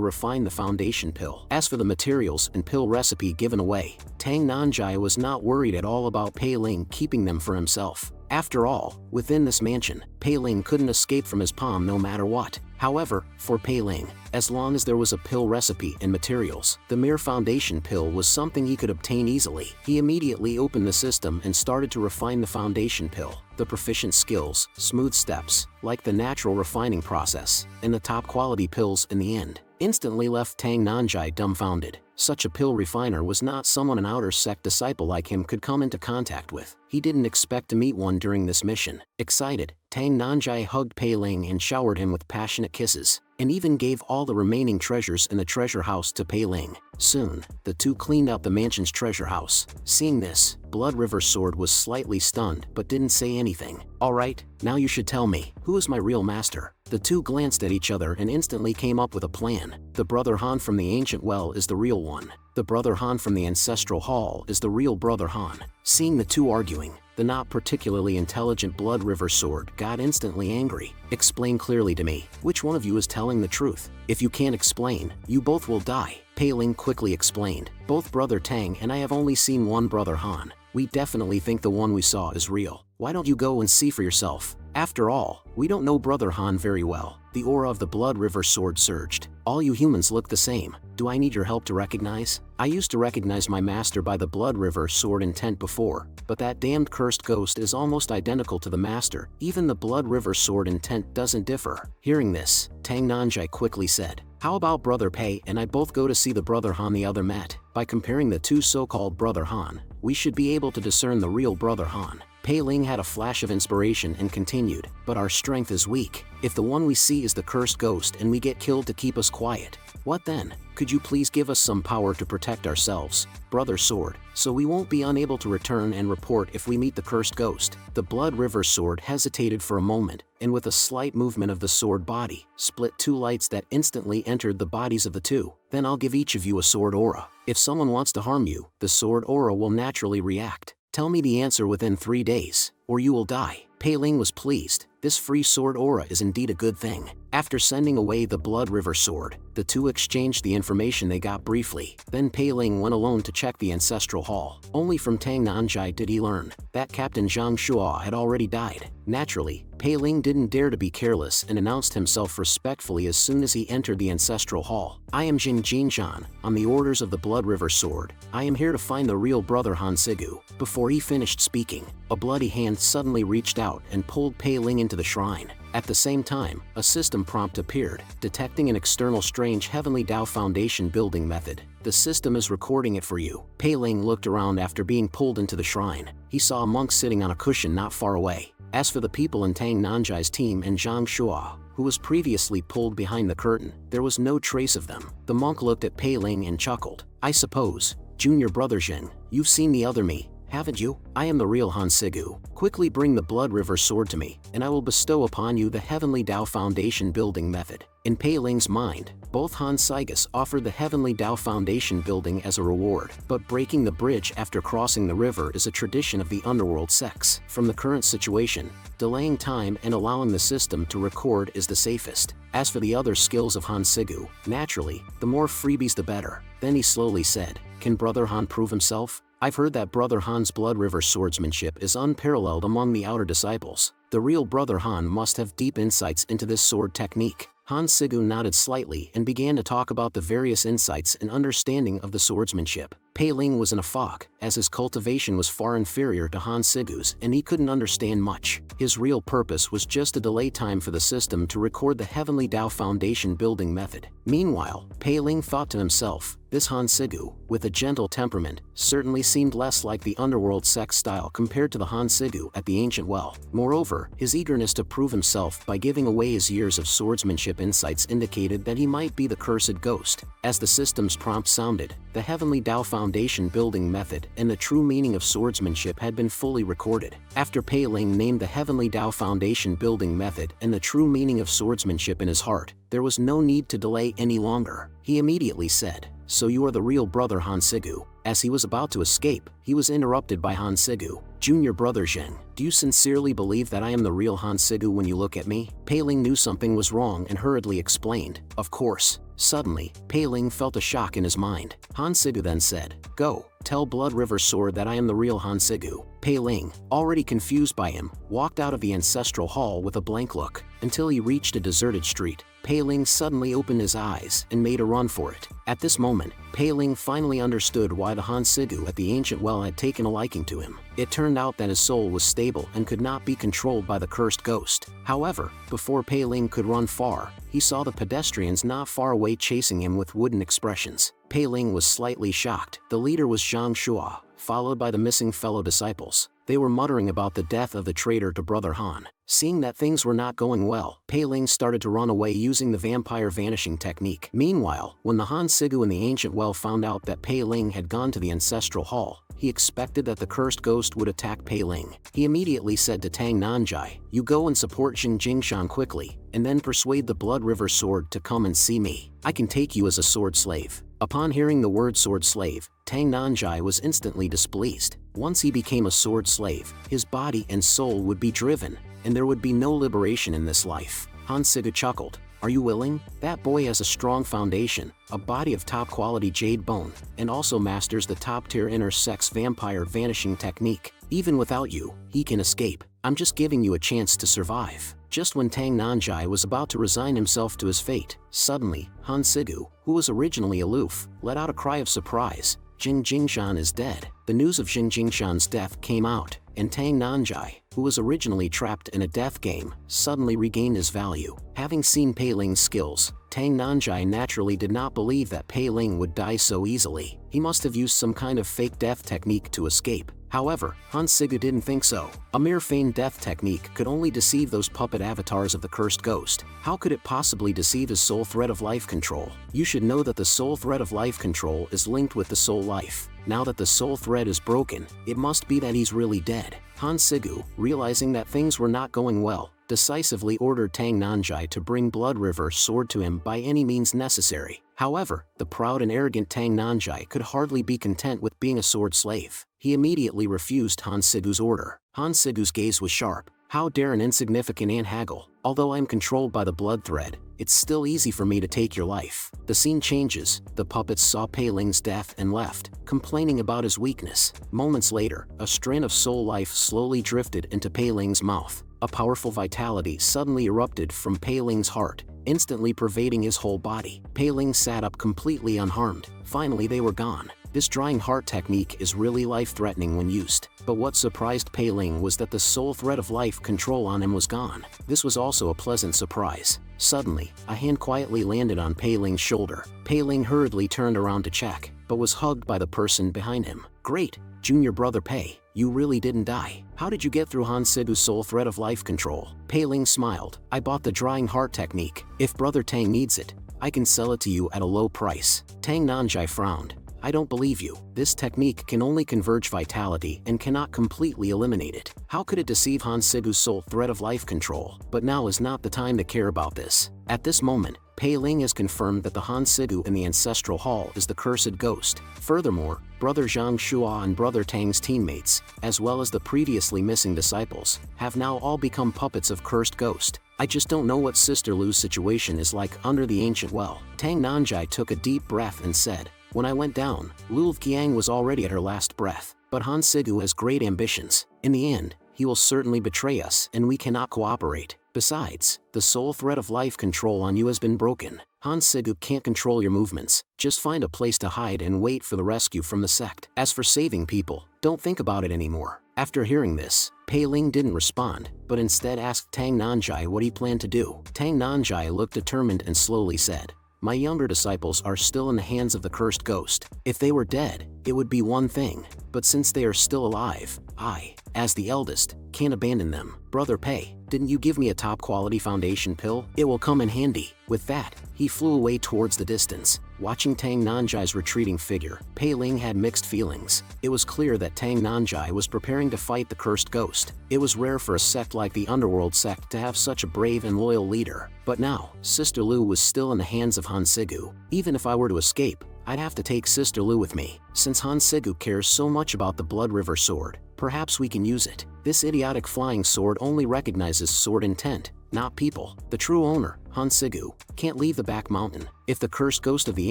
refine the Foundation pill. As for the materials and pill recipe given away, Tang Nanjai was not worried at all about Pei Ling keeping them for himself. After all, within this mansion, Pei Ling couldn't escape from his palm no matter what. However, for Pei Ling, as long as there was a pill recipe and materials, the mere Foundation pill was something he could obtain easily. He immediately opened the system and started to refine the Foundation pill. The proficient skills, smooth steps, like the natural refining process, and the top quality pills in the end, instantly left Tang Nanjai dumbfounded. Such a pill refiner was not someone an outer sect disciple like him could come into contact with. He didn't expect to meet one during this mission. Excited, Tang Nanjai hugged Pei Ling and showered him with passionate kisses, and even gave all the remaining treasures in the treasure house to Pei Ling. Soon, the two cleaned out the mansion's treasure house. Seeing this, Blood River Sword was slightly stunned but didn't say anything. Alright, now you should tell me, who is my real master? The two glanced at each other and instantly came up with a plan. The Brother Han from the ancient well is the real one. The Brother Han from the ancestral hall is the real Brother Han. Seeing the two arguing, the not particularly intelligent Blood River Sword got instantly angry. Explain clearly to me, which one of you is telling the truth? If you can't explain, you both will die. Pei Ling quickly explained, both Brother Tang and I have only seen one Brother Han. We definitely think the one we saw is real. Why don't you go and see for yourself? After all, we don't know Brother Han very well. The aura of the Blood River Sword surged. All you humans look the same. Do I need your help to recognize? I used to recognize my master by the Blood River Sword intent before, but that damned cursed ghost is almost identical to the master. Even the Blood River Sword intent doesn't differ. Hearing this, Tang Nanjai quickly said, how about Brother Pei and I both go to see the Brother Han the other met? By comparing the two so-called Brother Han, we should be able to discern the real Brother Han. Pei Ling had a flash of inspiration and continued, but our strength is weak. If the one we see is the cursed ghost and we get killed to keep us quiet, what then? Could you please give us some power to protect ourselves, Brother Sword, so we won't be unable to return and report if we meet the cursed ghost? The Blood River Sword hesitated for a moment, and with a slight movement of the sword body, split two lights that instantly entered the bodies of the two. Then I'll give each of you a sword aura. If someone wants to harm you, the sword aura will naturally react. Tell me the answer within 3 days, or you will die. Pei Ling was pleased. This free sword aura is indeed a good thing. After sending away the Blood River Sword, the two exchanged the information they got briefly. Then Pei Ling went alone to check the ancestral hall. Only from Tang Nanjai did he learn that Captain Zhang Shua had already died. Naturally, Pei Ling didn't dare to be careless and announced himself respectfully as soon as he entered the ancestral hall. I am Jing Jingshan, on the orders of the Blood River Sword. I am here to find the real brother Han Sigu. Before he finished speaking, a bloody hand suddenly reached out and pulled Pei Ling into the shrine. At the same time, a system prompt appeared, detecting an external strange Heavenly Tao Foundation building method. The system is recording it for you. Pei Ling looked around after being pulled into the shrine. He saw a monk sitting on a cushion not far away. As for the people in Tang Nanjai's team and Zhang Shua, who was previously pulled behind the curtain, there was no trace of them. The monk looked at Pei Ling and chuckled. I suppose, Junior Brother Zheng, you've seen the other me, haven't you? I am the real Han Sigu. Quickly bring the Blood River Sword to me, and I will bestow upon you the Heavenly Tao Foundation building method. In Pei Ling's mind, both Han Sigus offered the Heavenly Tao Foundation building as a reward, but breaking the bridge after crossing the river is a tradition of the underworld sects. From the current situation, delaying time and allowing the system to record is the safest. As for the other skills of Han Sigu, naturally, the more freebies the better. Then he slowly said, can Brother Han prove himself? I've heard that Brother Han's Blood River swordsmanship is unparalleled among the outer disciples. The real Brother Han must have deep insights into this sword technique. Han Sigu nodded slightly and began to talk about the various insights and understanding of the swordsmanship. Pei Ling was in a fog, as his cultivation was far inferior to Han Sigu's and he couldn't understand much. His real purpose was just to delay time for the system to record the Heavenly Tao Foundation building method. Meanwhile, Pei Ling thought to himself, this Han Sigu, with a gentle temperament, certainly seemed less like the underworld sex style compared to the Han Sigu at the ancient well. Moreover, his eagerness to prove himself by giving away his years of swordsmanship insights indicated that he might be the cursed ghost. As the system's prompt sounded, the Heavenly Tao Foundation building method and the true meaning of swordsmanship had been fully recorded. After Pei Ling named the Heavenly Tao Foundation building method and the true meaning of swordsmanship in his heart, there was no need to delay any longer. He immediately said, so you are the real Brother Han Sigu. As he was about to escape, he was interrupted by Han Sigu. Junior Brother Zheng, do you sincerely believe that I am the real Han Sigu when you look at me? Pei Ling knew something was wrong and hurriedly explained, of course. Suddenly, Pei Ling felt a shock in his mind. Han Sigu then said, go, tell Blood River Sword that I am the real Han Sigu. Pei Ling, already confused by him, walked out of the ancestral hall with a blank look, until he reached a deserted street. Pei Ling suddenly opened his eyes and made a run for it. At this moment, Pei Ling finally understood why the Han Sigu at the ancient well had taken a liking to him. It turned out that his soul was stable and could not be controlled by the cursed ghost. However, before Pei Ling could run far, he saw the pedestrians not far away chasing him with wooden expressions. Pei Ling was slightly shocked. The leader was Zhang Shua, followed by the missing fellow disciples. They were muttering about the death of the traitor to Brother Han. Seeing that things were not going well, Pei Ling started to run away using the vampire vanishing technique. Meanwhile, when the Han Sigu in the ancient well found out that Pei Ling had gone to the ancestral hall, he expected that the cursed ghost would attack Pei Ling. He immediately said to Tang Nanjai, you go and support Jing Jingshan quickly, and then persuade the Blood River Sword to come and see me. I can take you as a sword slave. Upon hearing the word sword slave, Tang Nanjai was instantly displeased. Once he became a sword slave, his body and soul would be driven, and there would be no liberation in this life. Han Sigu chuckled. Are you willing? That boy has a strong foundation, a body of top quality jade bone, and also masters the top tier inner sex vampire vanishing technique. Even without you, he can escape. I'm just giving you a chance to survive. Just when Tang Nanjai was about to resign himself to his fate, suddenly, Han Sigu, who was originally aloof, let out a cry of surprise. Jing Jingshan is dead. The news of Jing Jingshan's death came out, and Tang Nanjai, who was originally trapped in a death game, suddenly regained his value. Having seen Pei Ling's skills, Tang Nanjai naturally did not believe that Pei Ling would die so easily. He must have used some kind of fake death technique to escape. However, Han Sigu didn't think so. A mere feigned death technique could only deceive those puppet avatars of the cursed ghost. How could it possibly deceive his soul thread of life control? You should know that the soul thread of life control is linked with the soul life. Now that the soul thread is broken, it must be that he's really dead. Han Sigu, realizing that things were not going well, decisively ordered Tang Nanjai to bring Blood River's sword to him by any means necessary. However, the proud and arrogant Tang Nanjai could hardly be content with being a sword slave. He immediately refused Han Sigu's order. Han Sigu's gaze was sharp. How dare an insignificant ant haggle? Although I am controlled by the blood thread, it's still easy for me to take your life. The scene changes. The puppets saw Pei Ling's death and left, complaining about his weakness. Moments later, a strand of soul life slowly drifted into Pei Ling's mouth. A powerful vitality suddenly erupted from Pei Ling's heart, instantly pervading his whole body. Pei Ling sat up completely unharmed. Finally they were gone. This drying heart technique is really life-threatening when used. But what surprised Pei Ling was that the soul thread of life control on him was gone. This was also a pleasant surprise. Suddenly, a hand quietly landed on Pei Ling's shoulder. Pei Ling hurriedly turned around to check, but was hugged by the person behind him. Great, junior brother Pei, you really didn't die. How did you get through Han Sigu's soul thread of life control? Pei Ling smiled. I bought the drying heart technique. If brother Tang needs it, I can sell it to you at a low price. Tang Nanjai frowned. I don't believe you. This technique can only converge vitality and cannot completely eliminate it. How could it deceive Han Sigu's soul thread of life control? But now is not the time to care about this. At this moment, Pei Ling has confirmed that the Han Sigu in the Ancestral Hall is the cursed ghost. Furthermore, Brother Zhang Shua and Brother Tang's teammates, as well as the previously missing disciples, have now all become puppets of cursed ghost. I just don't know what Sister Lu's situation is like under the ancient well. Tang Nanjai took a deep breath and said, when I went down, Lu Qiang was already at her last breath. But Han Sigu has great ambitions. In the end, he will certainly betray us and we cannot cooperate. Besides, the soul thread of life control on you has been broken. Han Sigu can't control your movements. Just find a place to hide and wait for the rescue from the sect. As for saving people, don't think about it anymore. After hearing this, Pei Ling didn't respond, but instead asked Tang Nanjai what he planned to do. Tang Nanjai looked determined and slowly said, my younger disciples are still in the hands of the cursed ghost. If they were dead, it would be one thing, but since they are still alive, I, as the eldest, can't abandon them. Brother Pei, didn't you give me a top-quality foundation pill? It will come in handy. With that, he flew away towards the distance. Watching Tang Nanjai's retreating figure, Pei Ling had mixed feelings. It was clear that Tang Nanjai was preparing to fight the cursed ghost. It was rare for a sect like the Underworld sect to have such a brave and loyal leader. But now, Sister Lu was still in the hands of Han Sigu. Even if I were to escape, I'd have to take Sister Lu with me. Since Han Sigu cares so much about the Blood River sword, perhaps we can use it. This idiotic flying sword only recognizes sword intent, not people. The true owner, Han Sigu, can't leave the back mountain. If the cursed ghost of the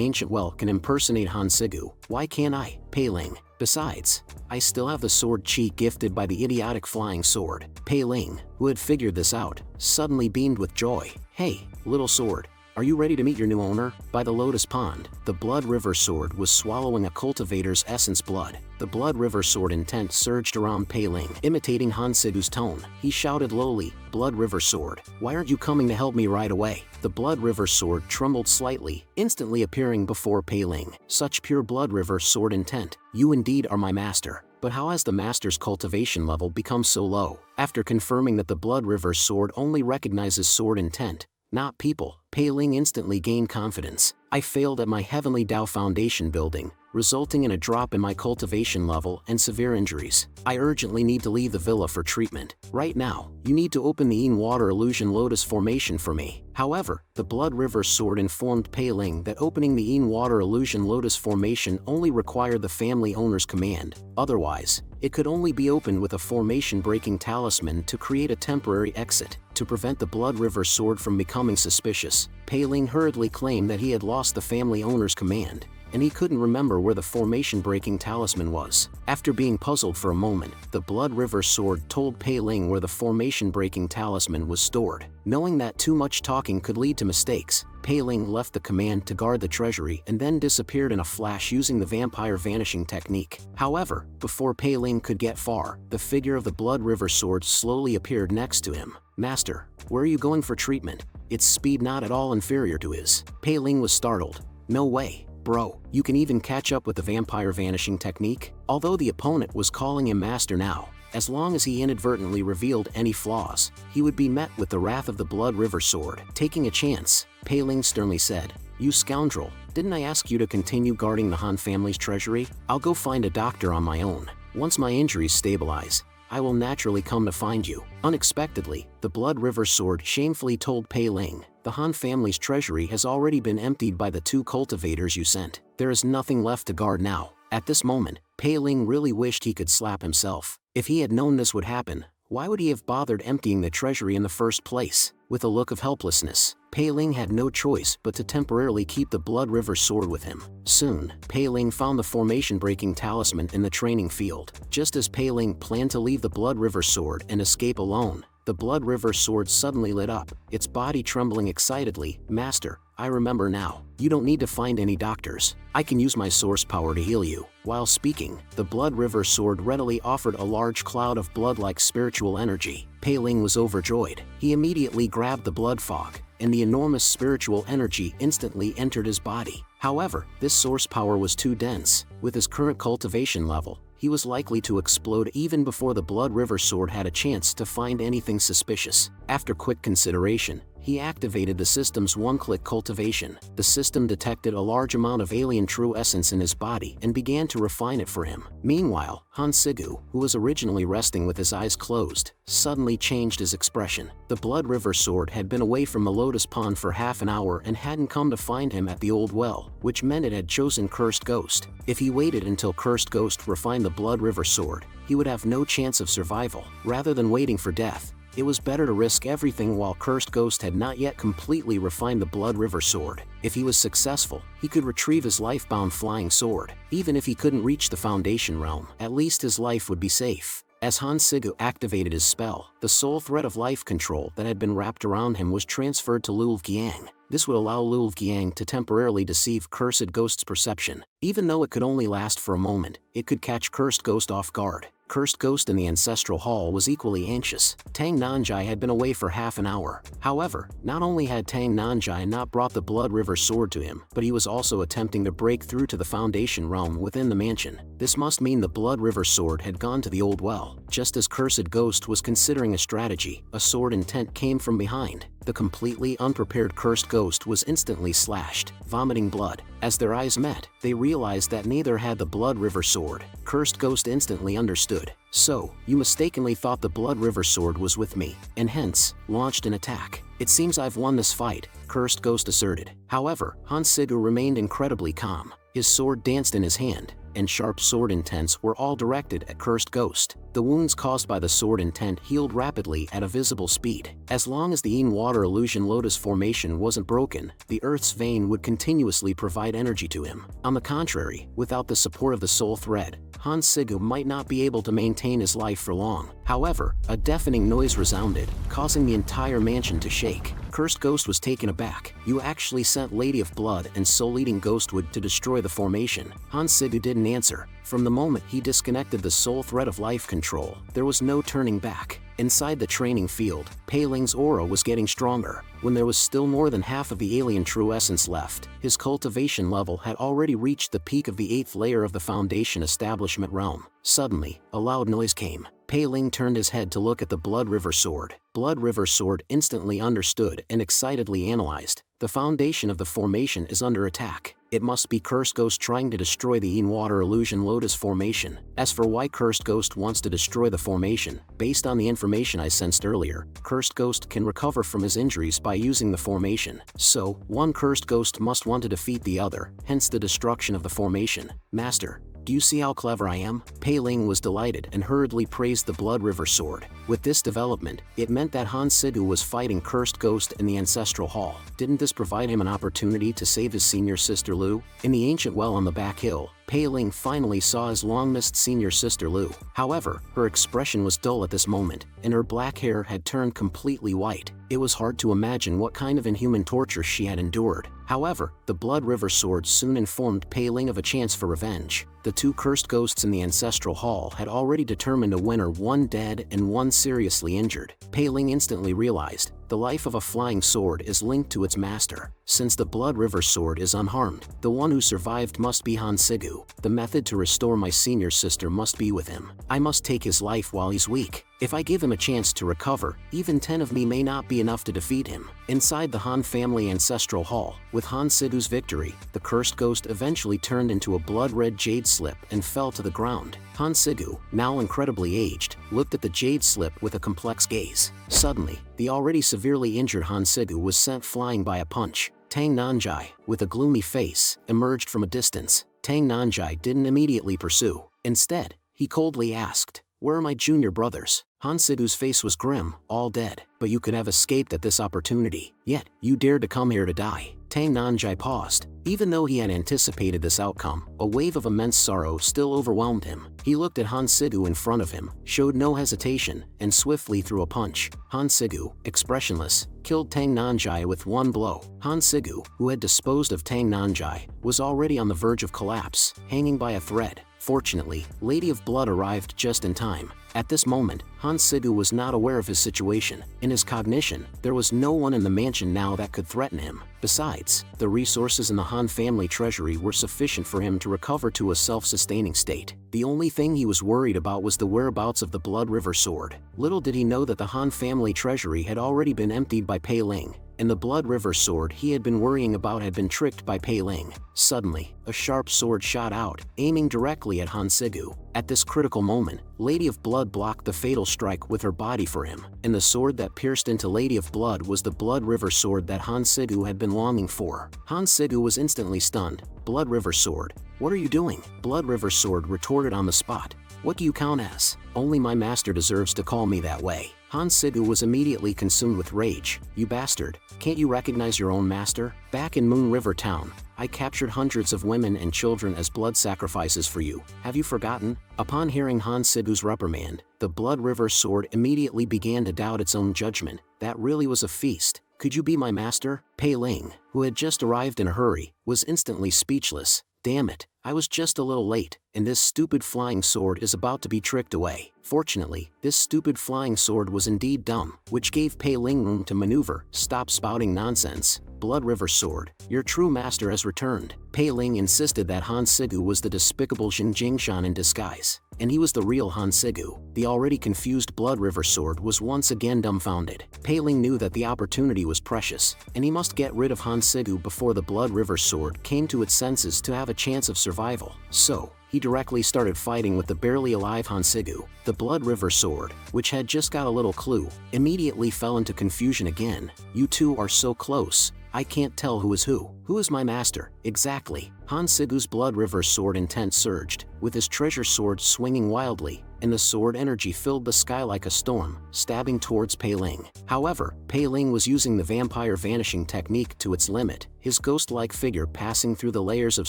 ancient well can impersonate Han Sigu, why can't I? Pei Ling. Besides, I still have the sword chi gifted by the idiotic flying sword. Pei Ling, who had figured this out, suddenly beamed with joy. Hey, little sword. Are you ready to meet your new owner? By the Lotus Pond, the Blood River sword was swallowing a cultivator's essence blood. The Blood River sword intent surged around Pei Ling, imitating Han Sigu's tone. He shouted lowly, Blood River sword, why aren't you coming to help me right away? The Blood River sword trembled slightly, instantly appearing before Pei Ling. Such pure Blood River sword intent. You indeed are my master. But how has the master's cultivation level become so low? After confirming that the Blood River sword only recognizes sword intent, not people, Pei Ling instantly gained confidence. I failed at my Heavenly Tao Foundation building, resulting in a drop in my cultivation level and severe injuries. I urgently need to leave the villa for treatment. Right now, you need to open the Yin Water Illusion Lotus Formation for me. However, the Blood River sword informed Pei Ling that opening the Yin Water Illusion Lotus Formation only required the family owner's command. Otherwise, it could only be opened with a formation-breaking talisman to create a temporary exit. To prevent the Blood River sword from becoming suspicious, Pei Ling hurriedly claimed that he had lost the family owner's command, and he couldn't remember where the formation-breaking talisman was. After being puzzled for a moment, the Blood River sword told Pei Ling where the formation-breaking talisman was stored. Knowing that too much talking could lead to mistakes, Pei Ling left the command to guard the treasury and then disappeared in a flash using the vampire vanishing technique. However, before Pei Ling could get far, the figure of the Blood River sword slowly appeared next to him. Master, where are you going for treatment? Its speed not at all inferior to his. Pei Ling was startled. No way. Bro, you can even catch up with the vampire vanishing technique? Although the opponent was calling him master now, as long as he inadvertently revealed any flaws, he would be met with the wrath of the Blood River Sword. Taking a chance, Pei Ling sternly said, "You scoundrel, didn't I ask you to continue guarding the Han family's treasury? I'll go find a doctor on my own. Once my injuries stabilize, I will naturally come to find you." Unexpectedly, the Blood River Sword shamefully told Pei Ling, "The Han family's treasury has already been emptied by the 2 cultivators you sent. There is nothing left to guard now." At this moment, Pei Ling really wished he could slap himself. If he had known this would happen, why would he have bothered emptying the treasury in the first place? With a look of helplessness, Pei Ling had no choice but to temporarily keep the Blood River Sword with him. Soon, Pei Ling found the formation-breaking talisman in the training field. Just as Pei Ling planned to leave the Blood River Sword and escape alone, the Blood River Sword suddenly lit up, its body trembling excitedly. "Master, I remember now. You don't need to find any doctors. I can use my source power to heal you." While speaking, the Blood River Sword readily offered a large cloud of blood-like spiritual energy. Pei Ling was overjoyed. He immediately grabbed the blood fog, and the enormous spiritual energy instantly entered his body. However, this source power was too dense. With his current cultivation level, he was likely to explode even before the Blood River Sword had a chance to find anything suspicious. After quick consideration, he activated the system's one-click cultivation. The system detected a large amount of alien true essence in his body and began to refine it for him. Meanwhile, Han Sigu, who was originally resting with his eyes closed, suddenly changed his expression. The Blood River Sword had been away from the Lotus Pond for half an hour and hadn't come to find him at the old well, which meant it had chosen Cursed Ghost. If he waited until Cursed Ghost refined the Blood River Sword, he would have no chance of survival. Rather than waiting for death, it was better to risk everything while Cursed Ghost had not yet completely refined the Blood River Sword. If he was successful, he could retrieve his life-bound flying sword. Even if he couldn't reach the Foundation Realm, at least his life would be safe. As Han Sigu activated his spell, the soul thread of life control that had been wrapped around him was transferred to Lulfgiang. This would allow Lulfgiang to temporarily deceive Cursed Ghost's perception. Even though it could only last for a moment, it could catch Cursed Ghost off guard. Cursed Ghost in the Ancestral Hall was equally anxious. Tang Nanjai had been away for half an hour. However, not only had Tang Nanjai not brought the Blood River Sword to him, but he was also attempting to break through to the Foundation Realm within the mansion. This must mean the Blood River Sword had gone to the old well. Just as Cursed Ghost was considering a strategy, a sword intent came from behind. The completely unprepared Cursed Ghost was instantly slashed, vomiting blood. As their eyes met, they realized that neither had the Blood River Sword. Cursed Ghost instantly understood. "So, you mistakenly thought the Blood River Sword was with me, and hence, launched an attack. It seems I've won this fight," Cursed Ghost asserted. However, Han Sigu remained incredibly calm. His sword danced in his hand, and sharp sword intents were all directed at Cursed Ghost. The wounds caused by the sword intent healed rapidly at a visible speed. As long as the Yin Water Illusion Lotus formation wasn't broken, the Earth's vein would continuously provide energy to him. On the contrary, without the support of the soul thread, Han Sigu might not be able to maintain his life for long. However, a deafening noise resounded, causing the entire mansion to shake. Cursed Ghost was taken aback. "You actually sent Lady of Blood and Soul-Eating Ghostwood to destroy the formation?" Han Sigu didn't answer. From the moment he disconnected the soul thread of life control, there was no turning back. Inside the training field, Pei Ling's aura was getting stronger. When there was still more than half of the alien true essence left, his cultivation level had already reached the peak of the 8th layer of the Foundation Establishment realm. Suddenly, a loud noise came. Pei Ling turned his head to look at the Blood River Sword. Blood River Sword instantly understood and excitedly analyzed. "The foundation of the formation is under attack. It must be Cursed Ghost trying to destroy the Yin Water Illusion Lotus formation. As for why Cursed Ghost wants to destroy the formation, based on the information I sensed earlier, Cursed Ghost can recover from his injuries by using the formation. So, one Cursed Ghost must want to defeat the other, hence the destruction of the formation. Master, do you see how clever I am?" Pei Ling was delighted and hurriedly praised the Blood River Sword. With this development, it meant that Han Sigu was fighting Cursed Ghost in the Ancestral Hall. Didn't this provide him an opportunity to save his senior sister Lu? In the ancient well on the back hill, Pei Ling finally saw his long-missed senior sister Lu. However, her expression was dull at this moment, and her black hair had turned completely white. It was hard to imagine what kind of inhuman torture she had endured. However, the Blood River Sword soon informed Pei Ling of a chance for revenge. The 2 Cursed Ghosts in the Ancestral Hall had already determined a winner, one dead and one seriously injured. Pei Ling instantly realized the life of a flying sword is linked to its master. Since the Blood River sword is unharmed, the one who survived must be Hansigu. The method to restore my senior sister must be with him. I must take his life while he's weak. If I give him a chance to recover, even 10 of me may not be enough to defeat him. Inside the Han family ancestral hall, with Hansigu's victory, the cursed ghost eventually turned into a blood-red jade slip and fell to the ground. Hansigu, now incredibly aged, looked at the jade slip with a complex gaze. Suddenly, the already severely injured Hansigu was sent flying by a punch. Tang Nanjai, with a gloomy face, emerged from a distance. Tang Nanjai didn't immediately pursue. Instead, he coldly asked, "Where are my junior brothers?" Hansigu's face was grim, "All dead, but you could have escaped at this opportunity. Yet, you dared to come here to die." Tang Nanjai paused. Even though he had anticipated this outcome, a wave of immense sorrow still overwhelmed him. He looked at Hansigu in front of him, showed no hesitation, and swiftly threw a punch. Hansigu, expressionless, killed Tang Nanjai with one blow. Hansigu, who had disposed of Tang Nanjai, was already on the verge of collapse, hanging by a thread. Fortunately, Lady of Blood arrived just in time. At this moment, Hansigu was not aware of his situation. In his cognition, there was no one in the mansion now that could threaten him. Besides, the resources in the Han family treasury were sufficient for him to recover to a self-sustaining state. The only thing he was worried about was the whereabouts of the Blood River sword. Little did he know that the Han family treasury had already been emptied by Pei Ling, and the Blood River sword he had been worrying about had been tricked by Pei Ling. Suddenly, a sharp sword shot out, aiming directly at Hansigu. At this critical moment, Lady of Blood blocked the fatal strike with her body for him, and the sword that pierced into Lady of Blood was the Blood River sword that Hansigu had been longing for. Hansigu was instantly stunned. "Blood River sword, what are you doing?" Blood River sword retorted on the spot. "What do you count as? Only my master deserves to call me that way." Hansigu was immediately consumed with rage. "You bastard, can't you recognize your own master? Back in Moon River Town, I captured hundreds of women and children as blood sacrifices for you. Have you forgotten?" Upon hearing Hansigu's reprimand, the Blood River sword immediately began to doubt its own judgment. That really was a feast. "Could you be my master?" Pei Ling, who had just arrived in a hurry, was instantly speechless. "Damn it, I was just a little late, and this stupid flying sword is about to be tricked away." Fortunately, this stupid flying sword was indeed dumb, which gave Pei Ling room to maneuver. "Stop spouting nonsense. Blood River sword, your true master has returned." Pei Ling insisted that Hansigu was the despicable Xin Jingshan in disguise, and he was the real Hansigu. The already confused Blood River sword was once again dumbfounded. Pei Ling knew that the opportunity was precious, and he must get rid of Hansigu before the Blood River sword came to its senses to have a chance of survival. So, he directly started fighting with the barely alive Hansigu. The Blood River sword, which had just got a little clue, immediately fell into confusion again. "You two are so close. I can't tell who is who. Who is my master, exactly?" Hansigu's Blood River sword intent surged, with his treasure sword swinging wildly, and the sword energy filled the sky like a storm, stabbing towards Pei Ling. However, Pei Ling was using the vampire vanishing technique to its limit, his ghost-like figure passing through the layers of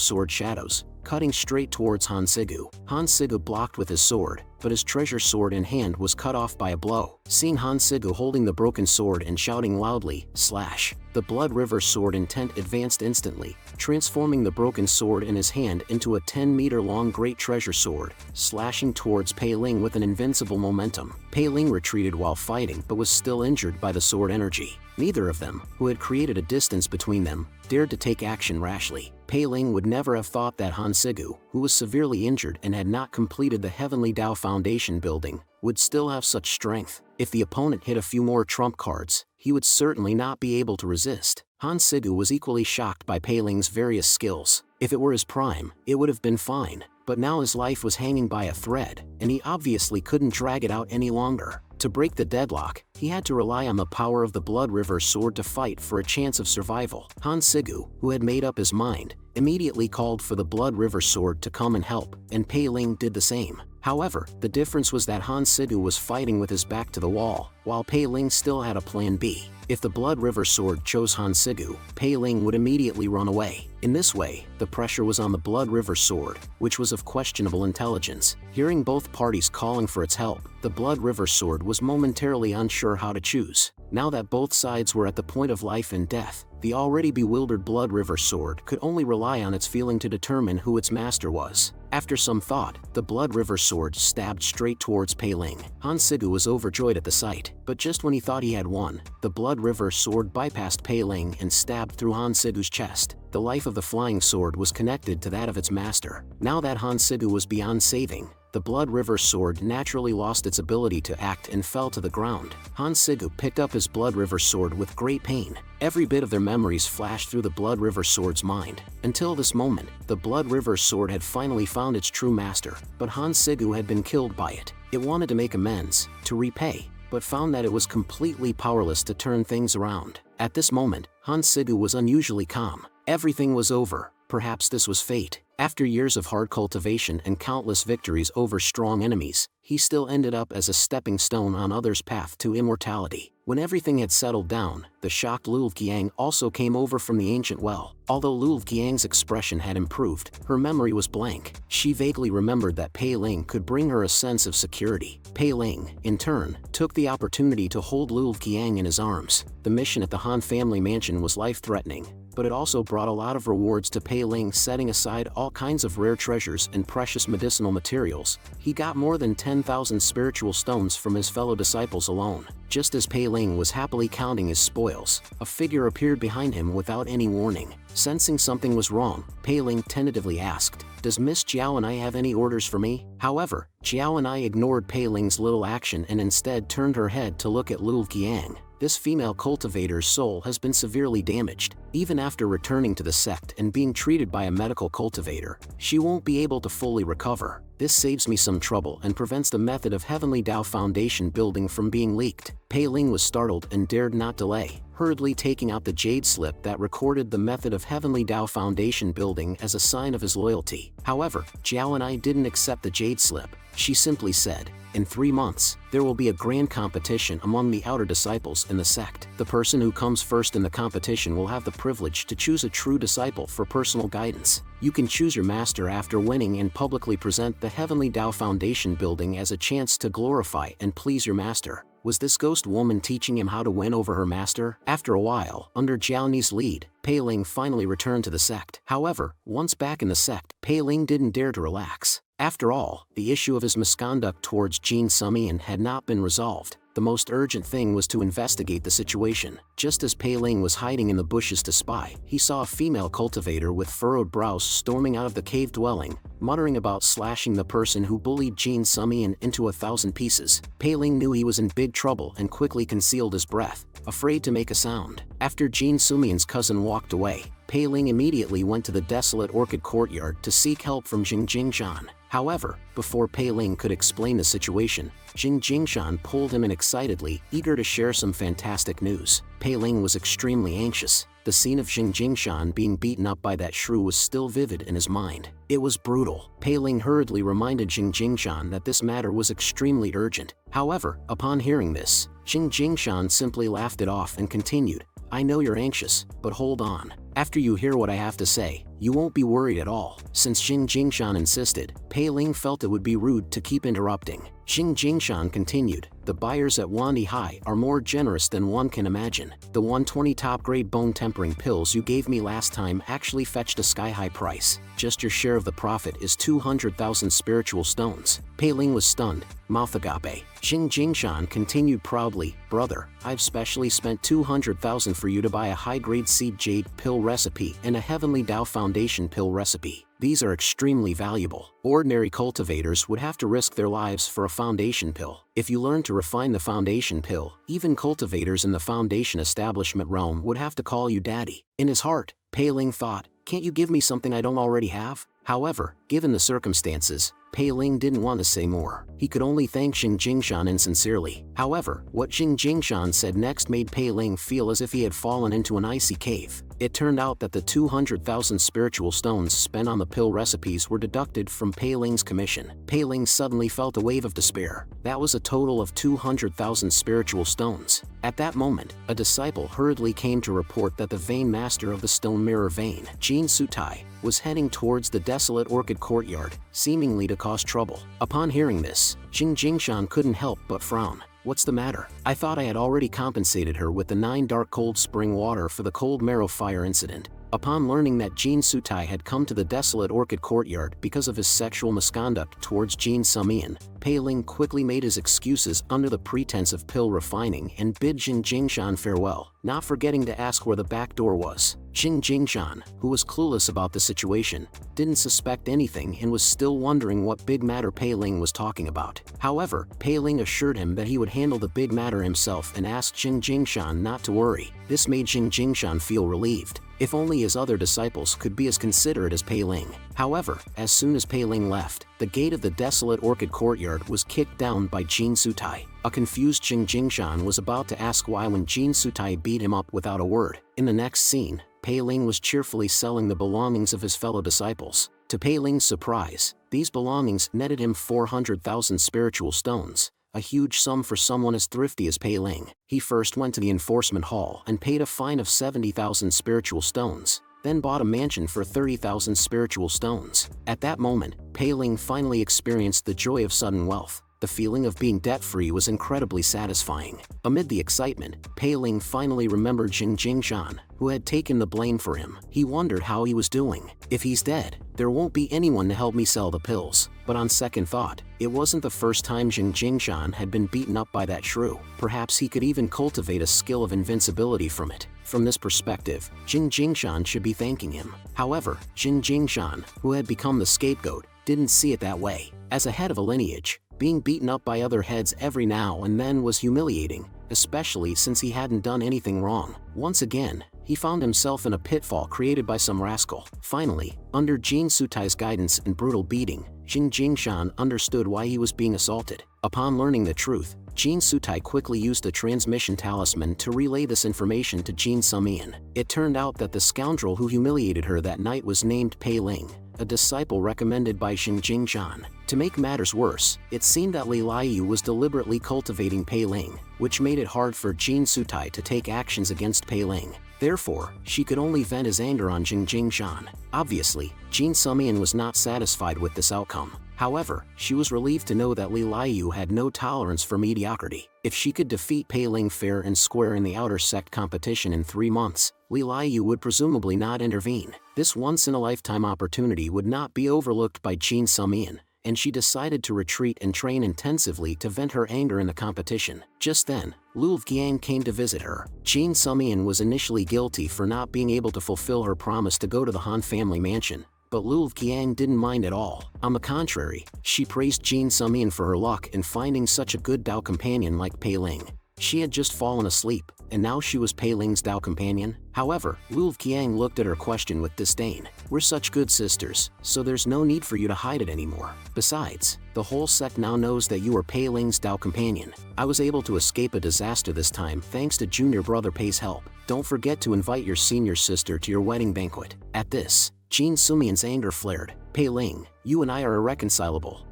sword shadows, cutting straight towards Hansigu. Hansigu blocked with his sword, but his treasure sword in hand was cut off by a blow. Seeing Hansigu holding the broken sword and shouting loudly, "Slash!" the Blood River sword intent advanced instantly, transforming the broken sword in his hand into a 10-meter-long great treasure sword, slashing towards Pei Ling with an invincible momentum. Pei Ling retreated while fighting but was still injured by the sword energy. Neither of them, who had created a distance between them, dared to take action rashly. Pei Ling would never have thought that Hansigu, who was severely injured and had not completed the Heavenly Tao Foundation building, would still have such strength. If the opponent hit a few more trump cards, he would certainly not be able to resist. Hansigu was equally shocked by Pei Ling's various skills. If it were his prime, it would have been fine, but now his life was hanging by a thread, and he obviously couldn't drag it out any longer. To break the deadlock, he had to rely on the power of the Blood River sword to fight for a chance of survival. Hansigu, who had made up his mind, immediately called for the Blood River sword to come and help, and Pei Ling did the same. However, the difference was that Hansigu was fighting with his back to the wall, while Pei Ling still had a plan B. If the Blood River sword chose Hansigu, Pei Ling would immediately run away. In this way, the pressure was on the Blood River sword, which was of questionable intelligence. Hearing both parties calling for its help, the Blood River Sword was momentarily unsure how to choose. Now that both sides were at the point of life and death, the already bewildered Blood River Sword could only rely on its feeling to determine who its master was. After some thought, the Blood River Sword stabbed straight towards Pei Ling. Han Sigu was overjoyed at the sight, but just when he thought he had won, the Blood River Sword bypassed Pei Ling and stabbed through Han Sigu's chest. The life of the flying sword was connected to that of its master. Now that Han Sigu was beyond saving, the Blood River Sword naturally lost its ability to act and fell to the ground. Han Sigu picked up his Blood River Sword with great pain. Every bit of their memories flashed through the Blood River Sword's mind. Until this moment, the Blood River Sword had finally found its true master, but Han Sigu had been killed by it. It wanted to make amends, to repay, but found that it was completely powerless to turn things around. At this moment, Han Sigu was unusually calm. Everything was over. Perhaps this was fate. After years of hard cultivation and countless victories over strong enemies, he still ended up as a stepping stone on others' path to immortality. When everything had settled down, the shocked Lulfqiang also came over from the ancient well. Although Lulfqiang's expression had improved, her memory was blank. She vaguely remembered that Pei Ling could bring her a sense of security. Pei Ling, in turn, took the opportunity to hold Lulfqiang in his arms. The mission at the Han family mansion was life-threatening, but it also brought a lot of rewards to Pei Ling, setting aside all kinds of rare treasures and precious medicinal materials. He got more than 10,000 spiritual stones from his fellow disciples alone. Just as Pei Ling was happily counting his spoils, a figure appeared behind him without any warning. Sensing something was wrong, Pei Ling tentatively asked, "Does Miss Jiao and I have any orders for me?" However, Jiao and I ignored Pei Ling's little action and instead turned her head to look at Lulfqiang. This female cultivator's soul has been severely damaged. Even after returning to the sect and being treated by a medical cultivator, she won't be able to fully recover. This saves me some trouble and prevents the method of Heavenly Tao Foundation building from being leaked. Pei Ling was startled and dared not delay, hurriedly taking out the jade slip that recorded the method of Heavenly Tao Foundation building as a sign of his loyalty. However, Jiao and I didn't accept the jade slip. She simply said, "In 3 months, there will be a grand competition among the outer disciples in the sect. The person who comes first in the competition will have the privilege to choose a true disciple for personal guidance. You can choose your master after winning and publicly present the Heavenly Tao Foundation building as a chance to glorify and please your master." Was this ghost woman teaching him how to win over her master? After a while, under Jiao Ni's lead, Pei Ling finally returned to the sect. However, once back in the sect, Pei Ling didn't dare to relax. After all, the issue of his misconduct towards Jin Sumian had not been resolved. The most urgent thing was to investigate the situation. Just as Pei Ling was hiding in the bushes to spy, he saw a female cultivator with furrowed brows storming out of the cave dwelling, muttering about slashing the person who bullied Jin Sumian into 1,000 pieces. Pei Ling knew he was in big trouble and quickly concealed his breath, afraid to make a sound. After Jin Sumian's cousin walked away, Pei Ling immediately went to the desolate orchid courtyard to seek help from Jing Jingshan. However, before Pei Ling could explain the situation, Jing Jingshan pulled him in excitedly, eager to share some fantastic news. Pei Ling was extremely anxious. The scene of Jing Jingshan being beaten up by that shrew was still vivid in his mind. It was brutal. Pei Ling hurriedly reminded Jing Jingshan that this matter was extremely urgent. However, upon hearing this, Jing Jingshan simply laughed it off and continued, "I know you're anxious, but hold on. After you hear what I have to say, you won't be worried at all." Since Jing Jingshan insisted, Pei Ling felt it would be rude to keep interrupting. Jing Jingshan continued, "The buyers at Wandi High are more generous than one can imagine. The 120 top-grade bone-tempering pills you gave me last time actually fetched a sky-high price. Just your share of the profit is 200,000 spiritual stones." Pei Ling was stunned, mouth agape. Jing Jingshan continued proudly, "Brother, I've specially spent 200,000 for you to buy a high-grade seed jade pill recipe and a Heavenly Tao Foundation pill recipe. These are extremely valuable. Ordinary cultivators would have to risk their lives for a foundation pill. If you learn to refine the foundation pill, even cultivators in the foundation establishment realm would have to call you daddy." In his heart, Pei Ling thought, "Can't you give me something I don't already have?" However, given the circumstances, Pei Ling didn't want to say more. He could only thank Jing Jingshan insincerely. However, what Jing Jingshan said next made Pei Ling feel as if he had fallen into an icy cave. It turned out that the 200,000 spiritual stones spent on the pill recipes were deducted from Pei Ling's commission. Pei Ling suddenly felt a wave of despair. That was a total of 200,000 spiritual stones. At that moment, a disciple hurriedly came to report that the vain master of the stone mirror vein, Jin Sutai, was heading towards the desolate orchid courtyard, seemingly to cause trouble. Upon hearing this, Jing Jingshan couldn't help but frown. What's the matter? I thought I had already compensated her with the 9 dark cold spring water for the cold marrow fire incident. Upon learning that Jin Sutai had come to the desolate orchid courtyard because of his sexual misconduct towards Jin Sumian, Pei Ling quickly made his excuses under the pretense of pill refining and bid Jin Jingshan farewell, not forgetting to ask where the back door was. Jin Jingshan, who was clueless about the situation, didn't suspect anything and was still wondering what big matter Pei Ling was talking about. However, Pei Ling assured him that he would handle the big matter himself and asked Jin Jingshan not to worry. This made Jin Jingshan feel relieved. If only his other disciples could be as considerate as Pei Ling. However, as soon as Pei Ling left, the gate of the desolate orchid courtyard was kicked down by Jin Sutai. A confused Jin Jingshan was about to ask why when Jin Sutai beat him up without a word. In the next scene, Pei Ling was cheerfully selling the belongings of his fellow disciples. To Pei Ling's surprise, these belongings netted him 400,000 spiritual stones, a huge sum for someone as thrifty as Pei Ling. He first went to the enforcement hall and paid a fine of 70,000 spiritual stones, then bought a mansion for 30,000 spiritual stones. At that moment, Pei Ling finally experienced the joy of sudden wealth. The feeling of being debt-free was incredibly satisfying. Amid the excitement, Pei Ling finally remembered Jin Jingshan, who had taken the blame for him. He wondered how he was doing. If he's dead, there won't be anyone to help me sell the pills. But on second thought, it wasn't the first time Jin Jingshan had been beaten up by that shrew. Perhaps he could even cultivate a skill of invincibility from it. From this perspective, Jin Jingshan should be thanking him. However, Jin Jingshan, who had become the scapegoat, didn't see it that way. As a head of a lineage, being beaten up by other heads every now and then was humiliating, especially since he hadn't done anything wrong. Once again, he found himself in a pitfall created by some rascal. Finally, under Jin Sutai's guidance and brutal beating, Jin Jingshan understood why he was being assaulted. Upon learning the truth, Jin Sutai quickly used a transmission talisman to relay this information to Jin Sumian. It turned out that the scoundrel who humiliated her that night was named Pei Ling, a disciple recommended by Jin Jingshan. To make matters worse, it seemed that Li Liu was deliberately cultivating Pei Ling, which made it hard for Jin Sutai to take actions against Pei Ling. Therefore, she could only vent his anger on Jin Jingshan. Obviously, Jin Sumian was not satisfied with this outcome. However, she was relieved to know that Li Liu had no tolerance for mediocrity. If she could defeat Pei Ling fair and square in the outer sect competition in 3 months, Li Liu would presumably not intervene. This once-in-a-lifetime opportunity would not be overlooked by Jin Sumian, and she decided to retreat and train intensively to vent her anger in the competition. Just then, Lu Giang came to visit her. Jin Sumian was initially guilty for not being able to fulfill her promise to go to the Han family mansion, but Lu Giang didn't mind at all. On the contrary, she praised Jin Sumian for her luck in finding such a good Dao companion like Pei Ling. She had just fallen asleep, and now she was Pei Ling's Dao companion. However, Lu Qiang looked at her question with disdain. We're such good sisters, so there's no need for you to hide it anymore. Besides, the whole sect now knows that you are Pei Ling's Dao companion. I was able to escape a disaster this time thanks to junior brother Pei's help. Don't forget to invite your senior sister to your wedding banquet. At this, Jin Sumian's anger flared. Pei Ling, you and I are irreconcilable.